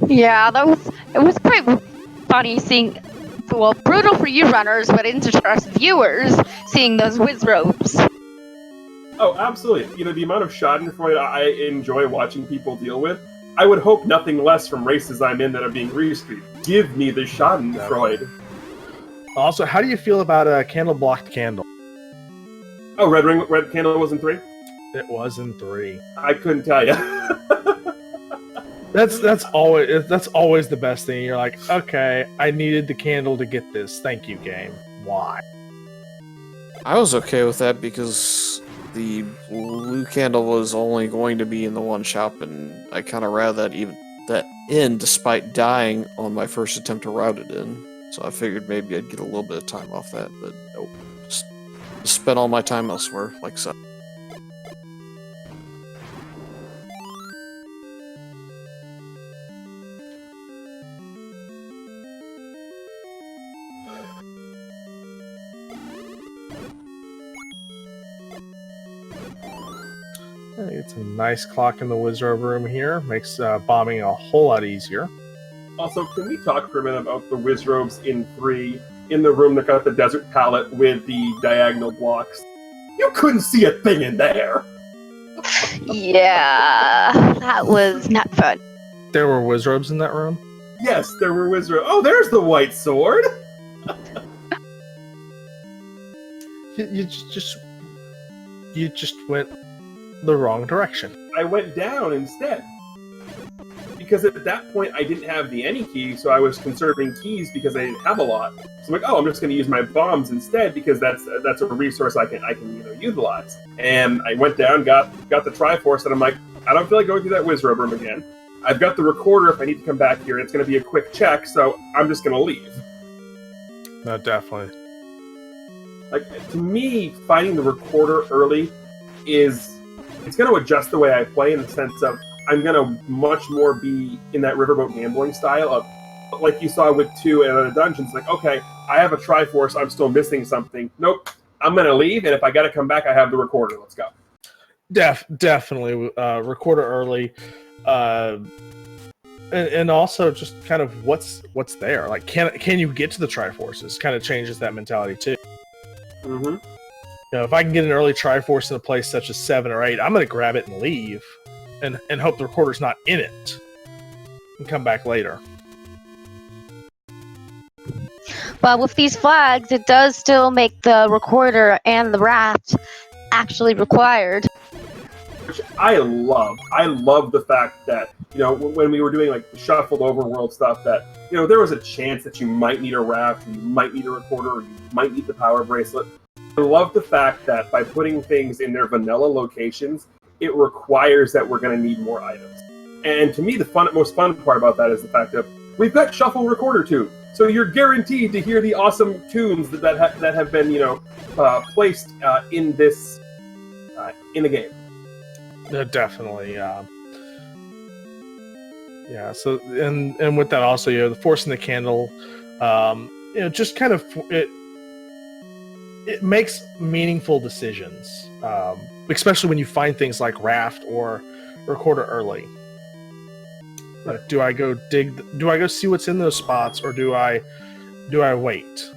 Yeah, it was quite funny seeing. Well, brutal for you runners, but interesting for us viewers seeing those Wizrobes.
Oh, absolutely. The amount of Schadenfreude I enjoy watching people deal with. I would hope nothing less from races I'm in that are being restreamed. Give me the Schadenfreude.
Also, how do you feel about a candle-blocked candle?
Oh, red candle was in 3?
It was in 3.
I couldn't tell you.
That's always the best thing. You're like, okay, I needed the candle to get this. Thank you, game. Why?
I was okay with that because the blue candle was only going to be in the one shop, and I kind of rather that in despite dying on my first attempt to route it in. So I figured maybe I'd get a little bit of time off that, but nope. Just spent all my time elsewhere, like so.
It's a nice clock in the wizard room here. Makes bombing a whole lot easier.
Also, can we talk for a minute about the Wizrobes in 3, in the room that got the desert palette with the diagonal blocks? You couldn't see a thing in there!
Yeah, that was not fun.
There were wizards in that room.
Yes, there were Wizrobes. Oh, there's the white sword!
You just went the wrong direction.
I went down instead. Because at that point, I didn't have the any key, so I was conserving keys because I didn't have a lot. So I'm like, oh, I'm just going to use my bombs instead because that's a resource I can utilize. And I went down, got the Triforce, and I'm like, I don't feel like going through that Wizrobe room again. I've got the recorder if I need to come back here, and it's going to be a quick check, so I'm just going to leave.
No, definitely.
Like, to me, finding the recorder early it's going to adjust the way I play in the sense of I'm going to much more be in that riverboat gambling style of, like you saw with 2 and other dungeons, like, okay, I have a Triforce, I'm still missing something. Nope, I'm going to leave, and if I got to come back, I have the recorder. Let's go.
Definitely. Recorder early. And also just kind of what's there. Like, can you get to the Triforces? Kind of changes that mentality, too.
Mm-hmm.
You know, if I can get an early Triforce in a place such as 7 or 8, I'm going to grab it and leave. And hope the recorder's not in it. And come back later.
But with these flags, it does still make the recorder and the raft actually required.
Which I love. I love the fact that, you know, when we were doing like the shuffled overworld stuff, that, you know, there was a chance that you might need a raft, or you might need a recorder, or you might need the power bracelet. I love the fact that by putting things in their vanilla locations, it requires that we're going to need more items. And to me, the most fun part about that is the fact that we've got Shuffle Recorder too. So you're guaranteed to hear the awesome tunes that have been, you know, placed in this in the game.
Definitely. Yeah. So and with that also, you know, the forcing the candle, you know, just kind of it makes meaningful decisions, especially when you find things like raft or recorder early. Like, do I go see what's in those spots, or do I wait?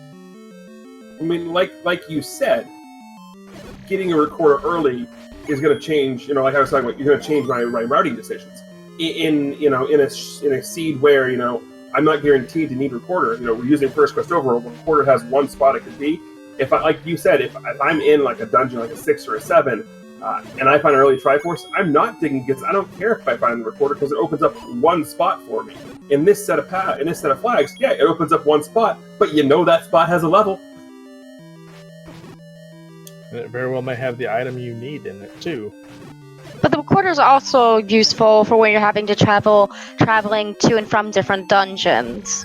I mean, like you said, getting a recorder early is going to change. You know, like I was talking about, you're going to change my routing decisions. In a seed where, you know, I'm not guaranteed to need recorder. You know, we're using First Quest Overworld. Recorder has one spot it could be. If I, like you said, if I'm in like a dungeon like a 6 or a 7, and I find an early Triforce, I'm not digging because I don't care if I find the recorder because it opens up one spot for me. In this set of flags, yeah, it opens up one spot, but you know that spot has a level.
And it very well may have the item you need in it too.
But the recorder is also useful for when you're having to traveling to and from different dungeons.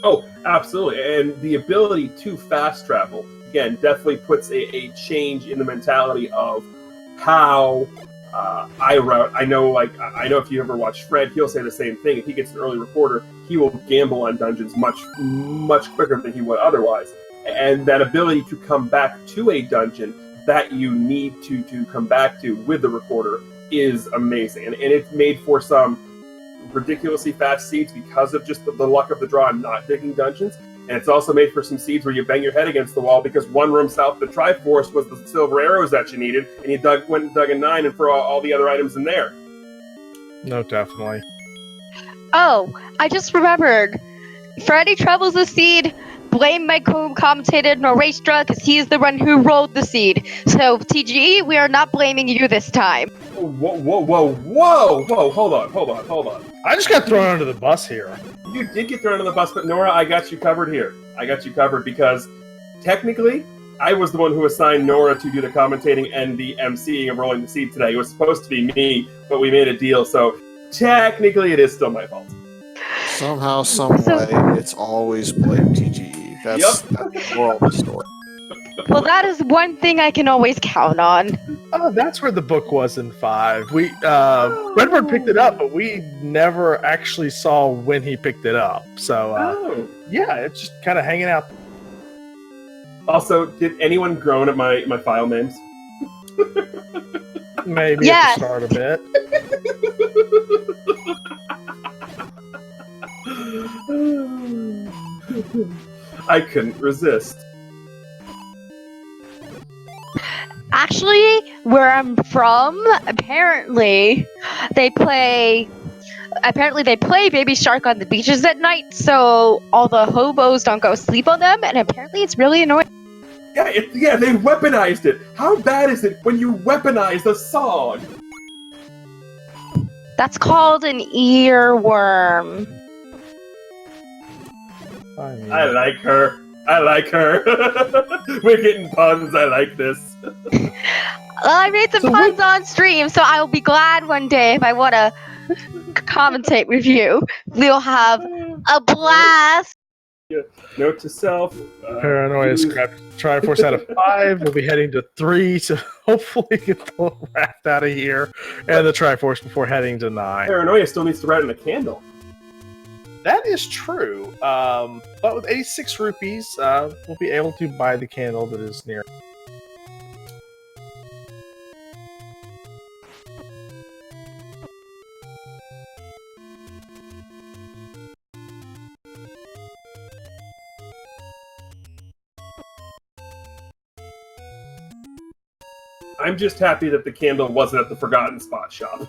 Oh, absolutely. And the ability to fast travel, again, definitely puts a change in the mentality of how I route. I know if you ever watch Fred, he'll say the same thing. If he gets an early recorder, he will gamble on dungeons much quicker than he would otherwise. And that ability to come back to a dungeon that you need to come back to with the recorder is amazing. And it's made for some ridiculously fast seeds because of just the luck of the draw and not digging dungeons. And it's also made for some seeds where you bang your head against the wall because one room south of the Triforce was the silver arrows that you needed, and you went and dug a 9 and for all the other items in there.
No, definitely.
Oh, I just remembered. Freddy travels the seed. Blame my co-commentator Norastra because he's the one who rolled the seed. So, TG, we are not blaming you this time.
Whoa! Hold on.
I just got thrown under the bus here.
You did get thrown under the bus, but Nora, I got you covered here. I got you covered because technically, I was the one who assigned Nora to do the commentating and the MCing of Rolling the Seed today. It was supposed to be me, but we made a deal, so technically it is still my fault.
Somehow, some way, it's always blame TGE. That's the moral of the story.
Well, that is one thing I can always count on.
Oh, that's where the book was in 5. We Redbird picked it up, but we never actually saw when he picked it up. So yeah, it's just kind of hanging out.
Also, did anyone groan at my file names?
Maybe at the start a bit.
I couldn't resist.
Actually, where I'm from, apparently they play Baby Shark on the beaches at night, so all the hobos don't go sleep on them, and apparently it's really annoying.
Yeah, they weaponized it. How bad is it when you weaponize a song?
That's called an earworm.
I like her. We're getting puns. I like this.
Well, I made some puns on stream, so I will be glad one day if I want to commentate with you. We'll have a blast.
Yeah. Note to self.
Paranoia scrapped Triforce out of 5. We'll be heading to 3 to hopefully get the raft out of here and the Triforce before heading to 9.
Paranoia still needs to write on a candle.
That is true. But with 86 rupees, we'll be able to buy the candle that is near.
I'm just happy that the candle wasn't at the Forgotten Spot shop.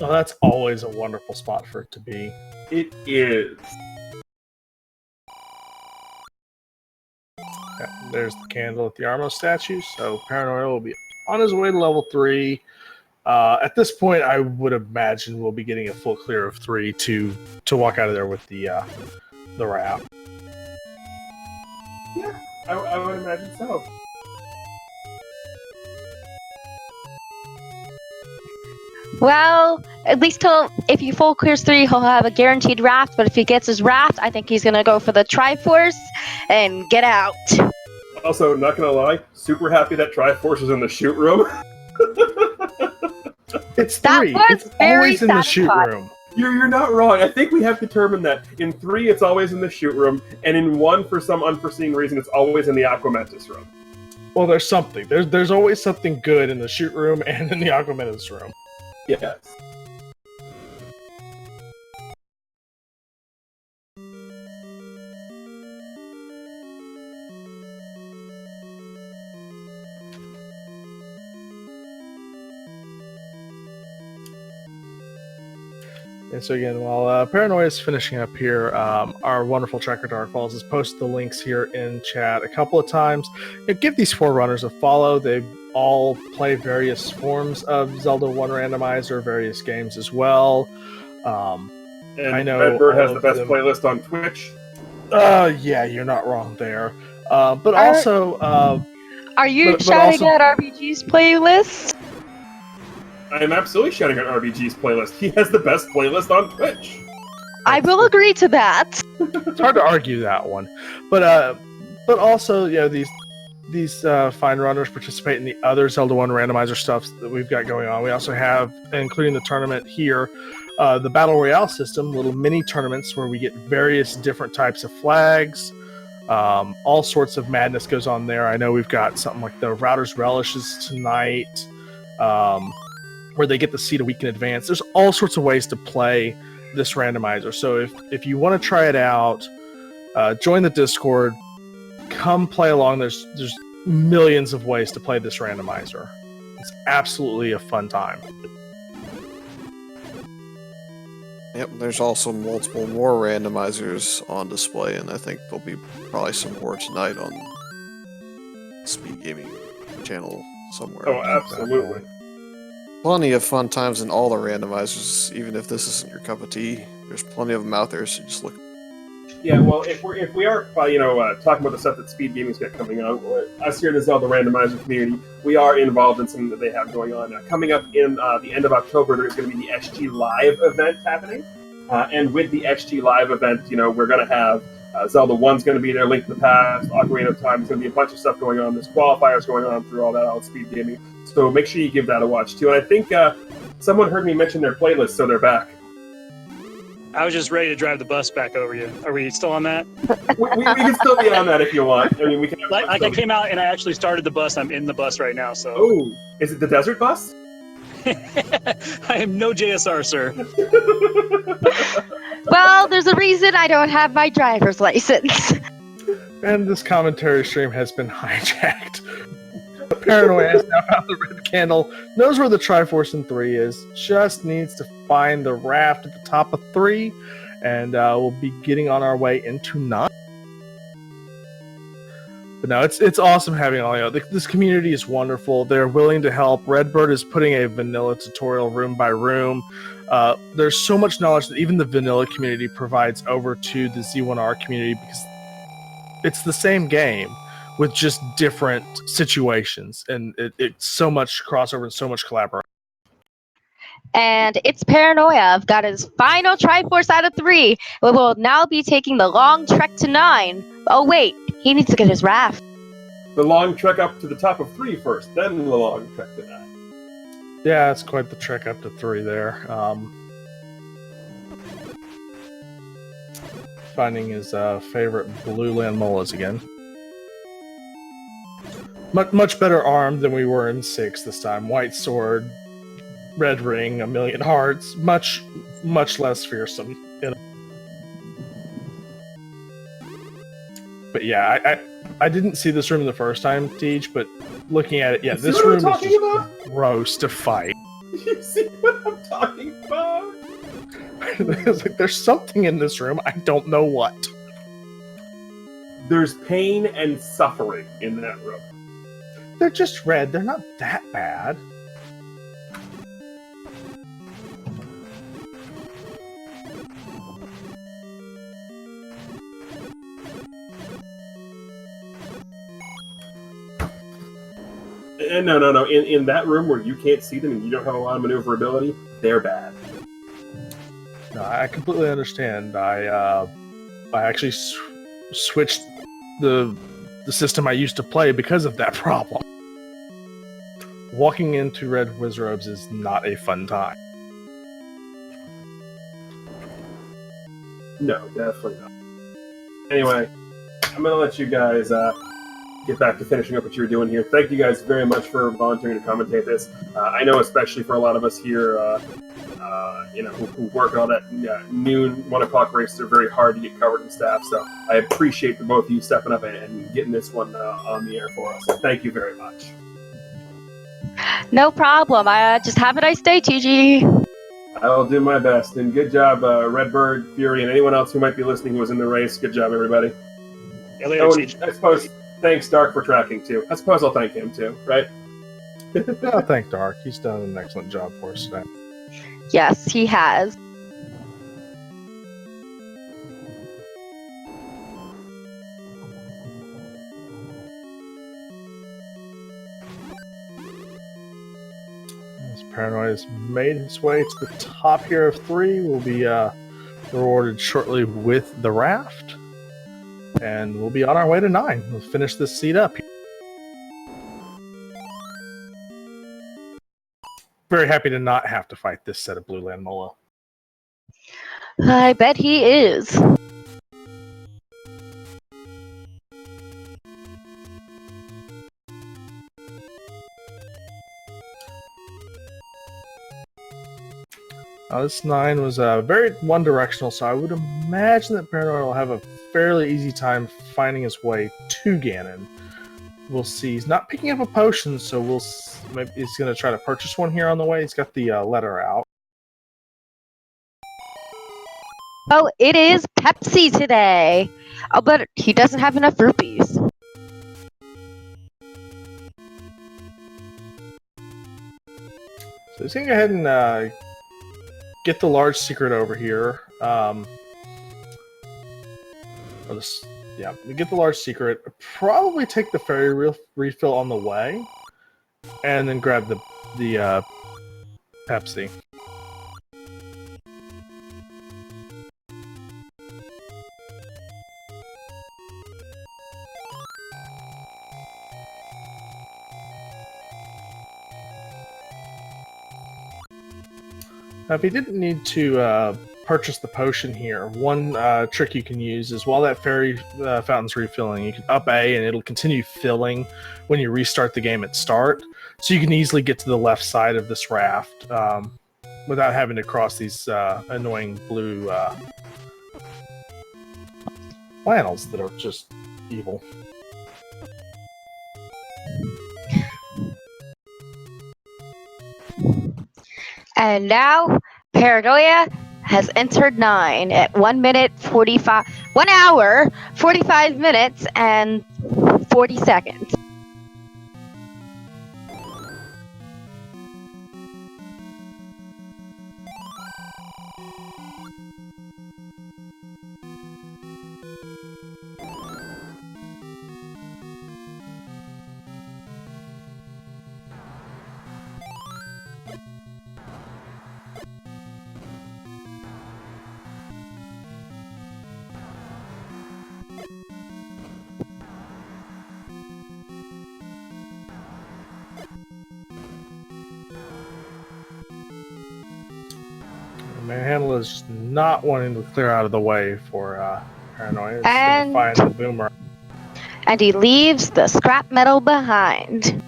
Oh, that's always a wonderful spot for it to be.
It is.
Yeah, there's the candle at the Armo statue, so Paranoia will be on his way to level 3. At this point, I would imagine we'll be getting a full clear of 3 to walk out of there with the raft.
Yeah, I would imagine so.
Well, at least if he full clears 3, he'll have a guaranteed raft. But if he gets his raft, I think he's gonna go for the Triforce and get out.
Also, not gonna lie, super happy that Triforce is in the shoot room.
It's 3. It's always in the shoot room.
You're not wrong. I think we have determined that in 3 it's always in the shoot room, and in 1 for some unforeseen reason it's always in the Aquamentus room.
Well, there's something. There's always something good in the shoot room and in the Aquamentus room.
Yes.
And so again, while Paranoia is finishing up here, our wonderful Tracker Dark Falls has posted the links here in chat a couple of times. Give these 4 runners a follow. They all play various forms of Zelda 1 Randomizer, various games as well.
And
I know
Redbird has the best playlist on Twitch.
Yeah, you're not wrong there. But also...
Are you
but
shouting
also-
at RBG's playlist?
I am absolutely shouting out RBG's playlist. He has the best playlist on Twitch.
I will agree to that.
It's hard to argue that one. But also, you know, these fine runners participate in the other Zelda 1 Randomizer stuff that we've got going on. We also have, including the tournament here, the Battle Royale system, little mini tournaments where we get various different types of flags. All sorts of madness goes on there. I know we've got something like the Router's Relishes tonight, where they get the seed a week in advance. There's all sorts of ways to play this randomizer. So if you want to try it out, join the Discord, come play along. There's millions of ways to play this randomizer. It's absolutely a fun time.
Yep, there's also multiple more randomizers on display, and I think there'll be probably some more tonight on Speed Gaming channel somewhere.
Oh, absolutely.
plenty of fun times in all the randomizers, even if this isn't your cup of tea. There's plenty of them out there, so just look.
Yeah, well, if we are talking about the stuff that Speed Gaming's got coming on, us here in the Zelda Randomizer community, we are involved in something that they have going on. Coming up in the end of October, there's going to be the SG Live event happening, and with the SG Live event, we're going to have Zelda 1's going to be there, Link to the Past, Ocarina of Time. There's going to be a bunch of stuff going on. There's qualifiers going on through all that, all Speed Gaming. So make sure you give that a watch too. And I think someone heard me mention their playlist, so they're back.
I was just ready to drive the bus back over you. Are we still on that?
we can still be on that if you want. I mean, we can.
Like I came out and I actually started the bus. I'm in the bus right now. So.
Oh, is it the desert bus?
I am no JSR, sir.
Well, there's a reason I don't have my driver's license.
And this commentary stream has been hijacked. Paranoia has now found the red candle, knows where the Triforce in 3 is, just needs to find the raft at the top of 3, and we'll be getting on our way into 9. But no, it's awesome having all you. This community is wonderful. They're willing to help. Redbird is putting a vanilla tutorial room by room. There's so much knowledge that even the vanilla community provides over to the Z1R community because it's the same game with just different situations, and it's so much crossover and so much collaboration.
And it's Paranoia. I've got his final Triforce out of 3. We will now be taking the long trek to 9. Oh wait, he needs to get his raft.
The long trek up to the top of 3 first, then the long trek to 9.
Yeah, it's quite the trek up to 3 there. Finding his favorite blue land molas again. Much better armed than we were in 6 this time. White sword, red ring, 1,000,000 hearts. Much less fearsome. But yeah, I didn't see this room the first time, Teach, but looking at it, yeah, this room is just gross to fight.
You see what I'm talking about?
It's like, there's something in this room, I don't know what.
There's pain and suffering in that room.
They're just red, they're not that bad.
And no. In that room where you can't see them and you don't have a lot of maneuverability, they're bad.
No, I completely understand. I actually switched the system I used to play because of that problem. Walking into red Wizrobes is not a fun time.
No, definitely not. Anyway, I'm going to let you guys get back to finishing up what you were doing here. Thank you guys very much for volunteering to commentate this. I know especially for a lot of us here, who work on that noon, 1 o'clock races are very hard to get covered and staff, so I appreciate the both of you stepping up and getting this one on the air for us. So thank you very much.
No problem. Just have a nice day, TG.
I will do my best, and good job, Redbird, Fury, and anyone else who might be listening who was in the race. Good job, everybody.
Yeah, later,
Oh,
TG.
I suppose thanks, Dark, for tracking, too. I suppose I'll thank him, too, right?
No, thank Dark. He's done an excellent job for us today.
Yes, he has.
As Paranoia has made his way to the top here of 3, will be rewarded shortly with the raft. And we'll be on our way to 9. We'll finish this seat up. Very happy to not have to fight this set of Blue Land Mola.
I bet he is.
This 9 was very one-directional, so I would imagine that Paranoia will have a fairly easy time finding his way to Ganon. We'll see. He's not picking up a potion, so maybe he's going to try to purchase one here on the way. He's got the letter out.
Oh, it is Pepsi today. Oh, but he doesn't have enough rupees.
So he's gonna go ahead and get the large secret over here. Get the large secret. Probably take the fairy refill on the way, and then grab the Pepsi. Now, if you didn't need to purchase the potion here, one trick you can use is while that fairy fountain's refilling, you can up A and it'll continue filling when you restart the game at start. So you can easily get to the left side of this raft without having to cross these annoying blue flannels that are just evil.
And now, Paranoia has entered 9 at 1 hour, 45 minutes, and 40 seconds.
Manhandle is not wanting to clear out of the way for Paranoia. It's
And-
gonna find the boomer.
And he leaves the scrap metal behind.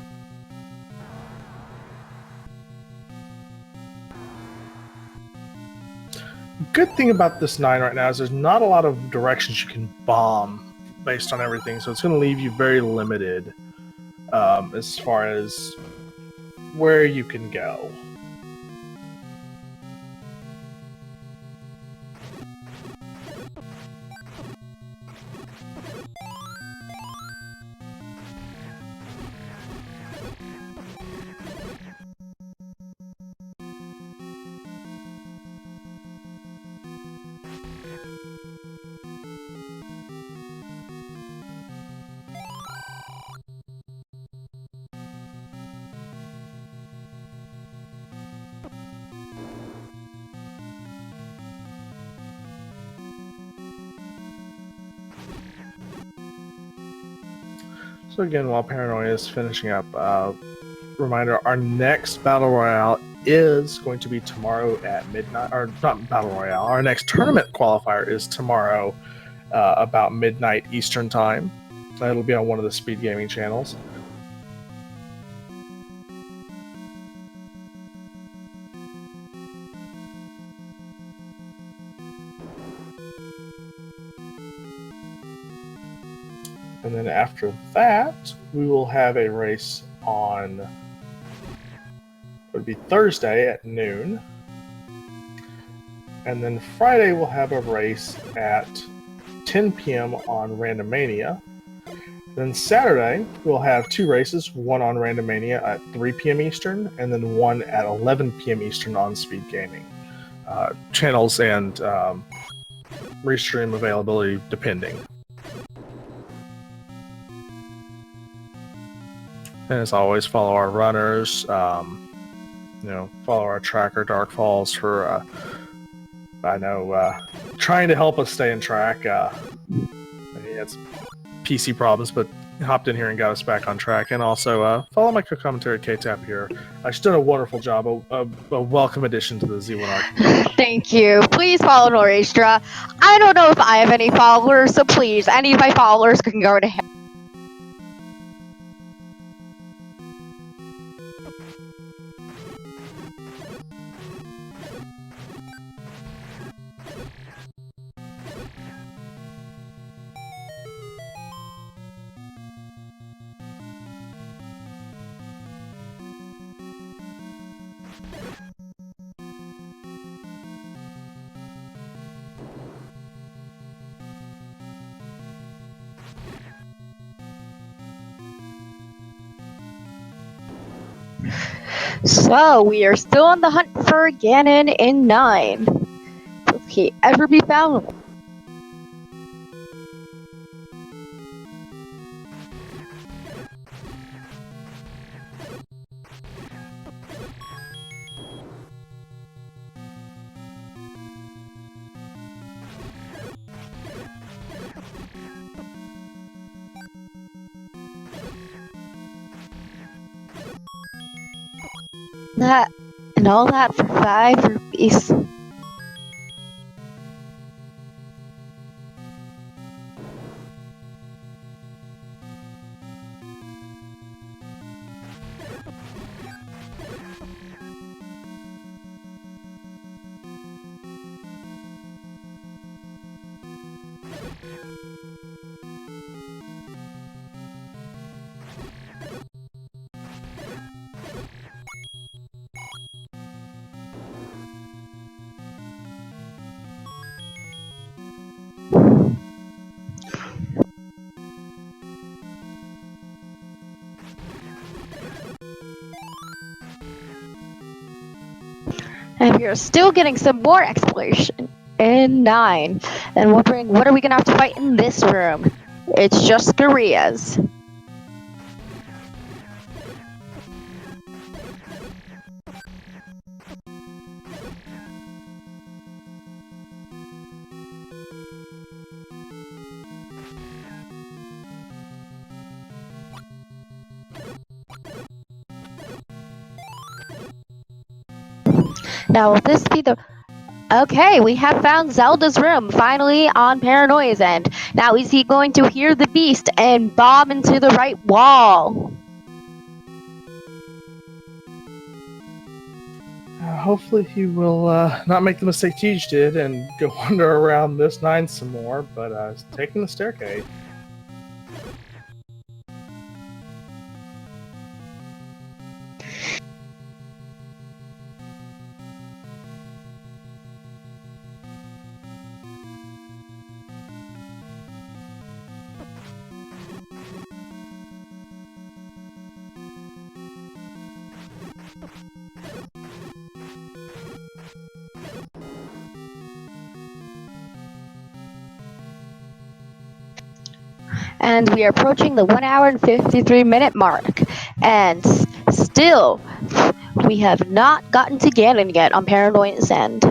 Good thing about this 9 right now is there's not a lot of directions you can bomb based on everything, so it's going to leave you very limited as far as where you can go. So again, while Paranoia is finishing up, reminder, our next Battle Royale is going to be tomorrow at midnight, or not Battle Royale, our next tournament qualifier is tomorrow about midnight Eastern Time. It'll be on one of the Speed Gaming channels. And then after that, we will have a race on, it would be Thursday at noon. And then Friday, we'll have a race at 10 p.m. on Randomania. Then Saturday, we'll have 2 races, one on Randomania at 3 p.m. Eastern, and then one at 11 p.m. Eastern on Speed Gaming. Channels and restream availability depending. And as always, follow our runners. Follow our tracker, Dark Falls, for trying to help us stay in track. He had some PC problems, but hopped in here and got us back on track. And also follow my co-commentary K-Tap here. She's done a wonderful job. A welcome addition to the Z1R.
Thank you. Please follow Noristra. I don't know if I have any followers, so please, any of my followers can go to him. So we are still on the hunt for Ganon in 9. Will he ever be found? That and all that for 5 rupees. And we are still getting some more exploration in 9. And what are we gonna have to fight in this room? It's just Koreas. Now will this be the... Okay, we have found Zelda's room, finally on Paranoia's end. Now is he going to hear the beast and bomb into the right wall?
Hopefully he will not make the mistake Tej did and go wander around this 9 some more, but he's taking the staircase.
And we are approaching the 1 hour and 53 minute mark. And still, we have not gotten to Ganon yet on Paranoia's end.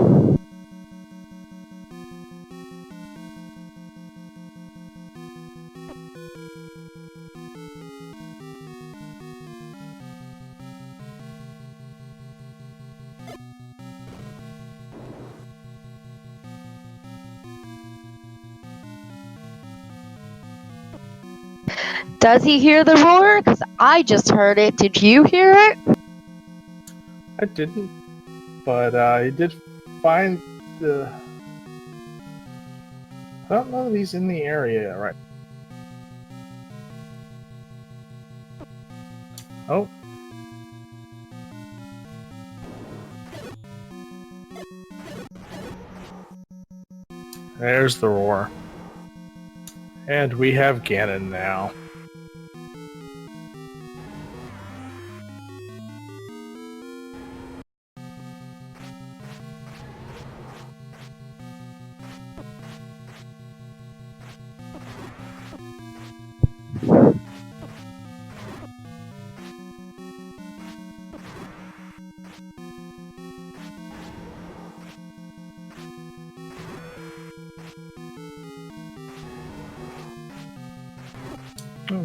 Does he hear the roar? Because I just heard it. Did you hear it?
I didn't, but he did find the... I don't know that he's in the area right. Oh. There's the roar. And we have Ganon now.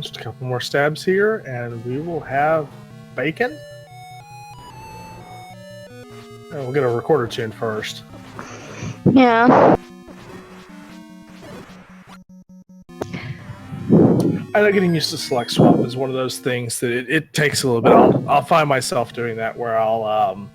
Just a couple more stabs here, and we will have bacon. And we'll get a recorder tune first.
Yeah.
I know getting used to select swap is one of those things that it takes a little bit. I'll find myself doing that where I'll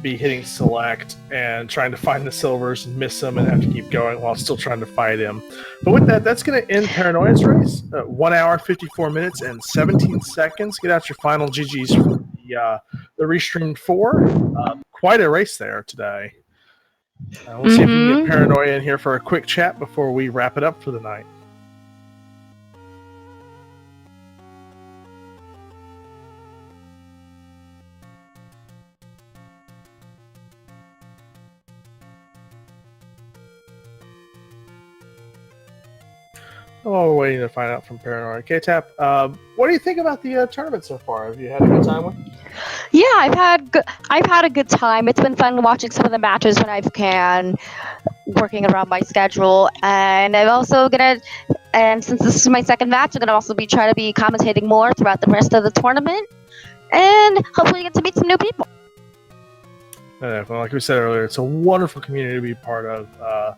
be hitting select and trying to find the silvers and miss them and have to keep going while still trying to fight him. But with that, that's going to end Paranoia's race. 1 hour, 54 minutes, and 17 seconds. Get out your final GGs for the Restreamed 4. Quite a race there today. We'll see if we can get Paranoia in here for a quick chat before we wrap it up for the night. Oh, we're waiting to find out from Paranoia. K-Tap, what do you think about the tournament so far? Have you had a good time with it?
Yeah, I've had a good time. It's been fun watching some of the matches when I can, working around my schedule, and I'm also gonna. And since this is my second match, I'm gonna also be trying to be commentating more throughout the rest of the tournament, and hopefully get to meet some new people.
Like we said earlier, it's a wonderful community to be part of.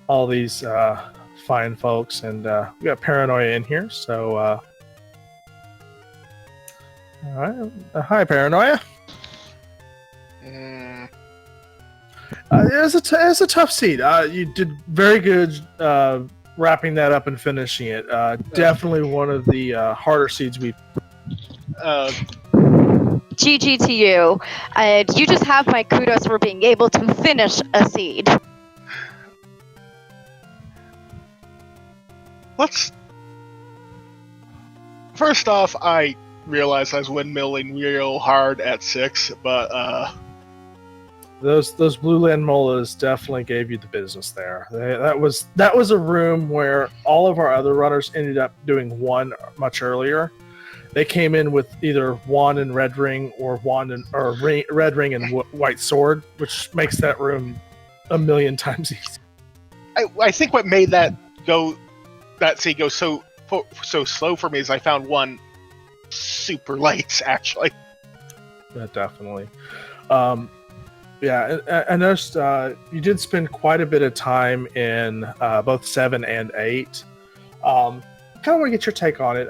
All these fine folks, and we got Paranoia in here. So, all right. Hi, Paranoia. It was a tough seed. You did very good wrapping that up and finishing it. Definitely one of the harder seeds we've.
GG to you, and you just have my kudos for being able to finish a seed.
First off, I realized I was windmilling real hard at 6, but
Those blue land molas definitely gave you the business there. That was a room where all of our other runners ended up doing one much earlier. They came in with either wand and red ring or red ring and white sword, which makes that room a million times easier.
I think what made that seed go so slow for me is I found one super late, actually.
Definitely. Yeah, I noticed you did spend quite a bit of time in both 7 and 8. Kind of want to get your take on it.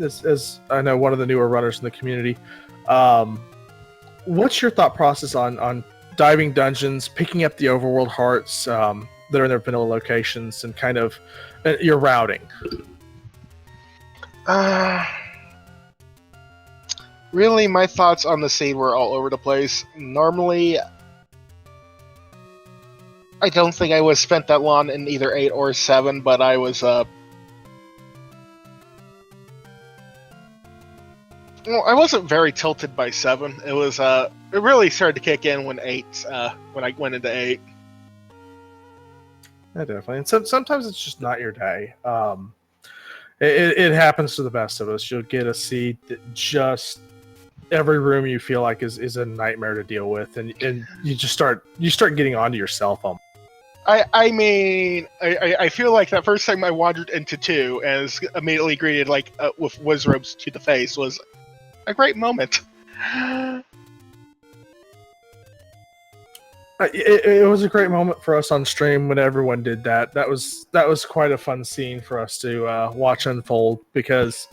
As I know, one of the newer runners in the community. What's your thought process on diving dungeons, picking up the overworld hearts that are in their vanilla locations, and kind of your routing?
Really, my thoughts on the seed were all over the place. Normally, I don't think I was spent that long in either 8 or 7, but I was well, I wasn't very tilted by 7. It was it really started to kick in when 8 when I went into 8.
Yeah, definitely. And sometimes it's just not your day. It happens to the best of us. You'll get a seed that just every room you feel like is a nightmare to deal with, and you just start getting onto yourself.
I mean, I feel like that first time I wandered into 2 and was immediately greeted with wizrobes to the face was a great moment.
It was a great moment for us on stream when everyone did that. That was quite a fun scene for us to watch unfold, because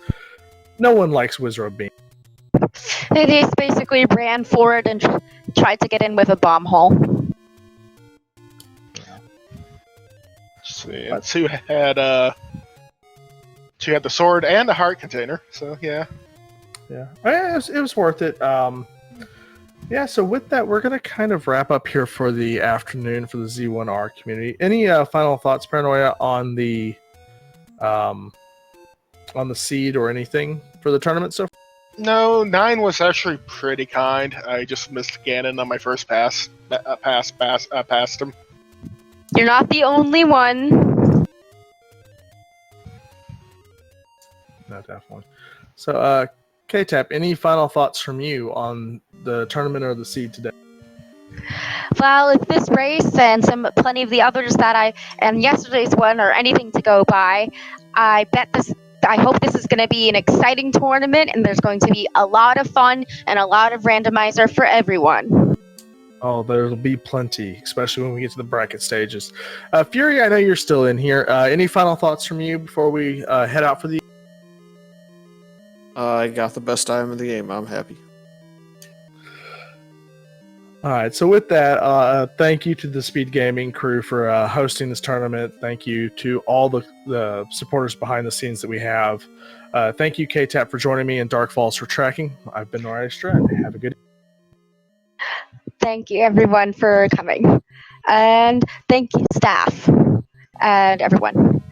no one likes wizrobe being.
They just basically ran forward and tried to get in with a bomb hole.
See, and 2 had the sword and the heart container, so yeah.
Yeah, it was worth it. Yeah, so with that, we're going to kind of wrap up here for the afternoon for the Z1R community. Any final thoughts, Paranoia, on the seed or anything for the tournament so far?
No, 9 was actually pretty kind. I just missed Ganon on my first pass. Passed him.
You're not the only one.
No, definitely. So, K-Tap, any final thoughts from you on the tournament or the seed today?
Well, if this race and plenty of the others and yesterday's one are anything to go by, I hope this is going to be an exciting tournament, and there's going to be a lot of fun and a lot of randomizer for everyone.
Oh, there'll be plenty, especially when we get to the bracket stages. Fury, I know you're still in here. Any final thoughts from you before we head out for the...
I got the best item in the game. I'm happy.
All right, so with that, thank you to the Speed Gaming crew for hosting this tournament. Thank you to all the supporters behind the scenes that we have. Thank you, K-Tap, for joining me, and Dark Falls for tracking. I've been Norristra, and have a good...
Thank you, everyone, for coming. And thank you, staff and everyone.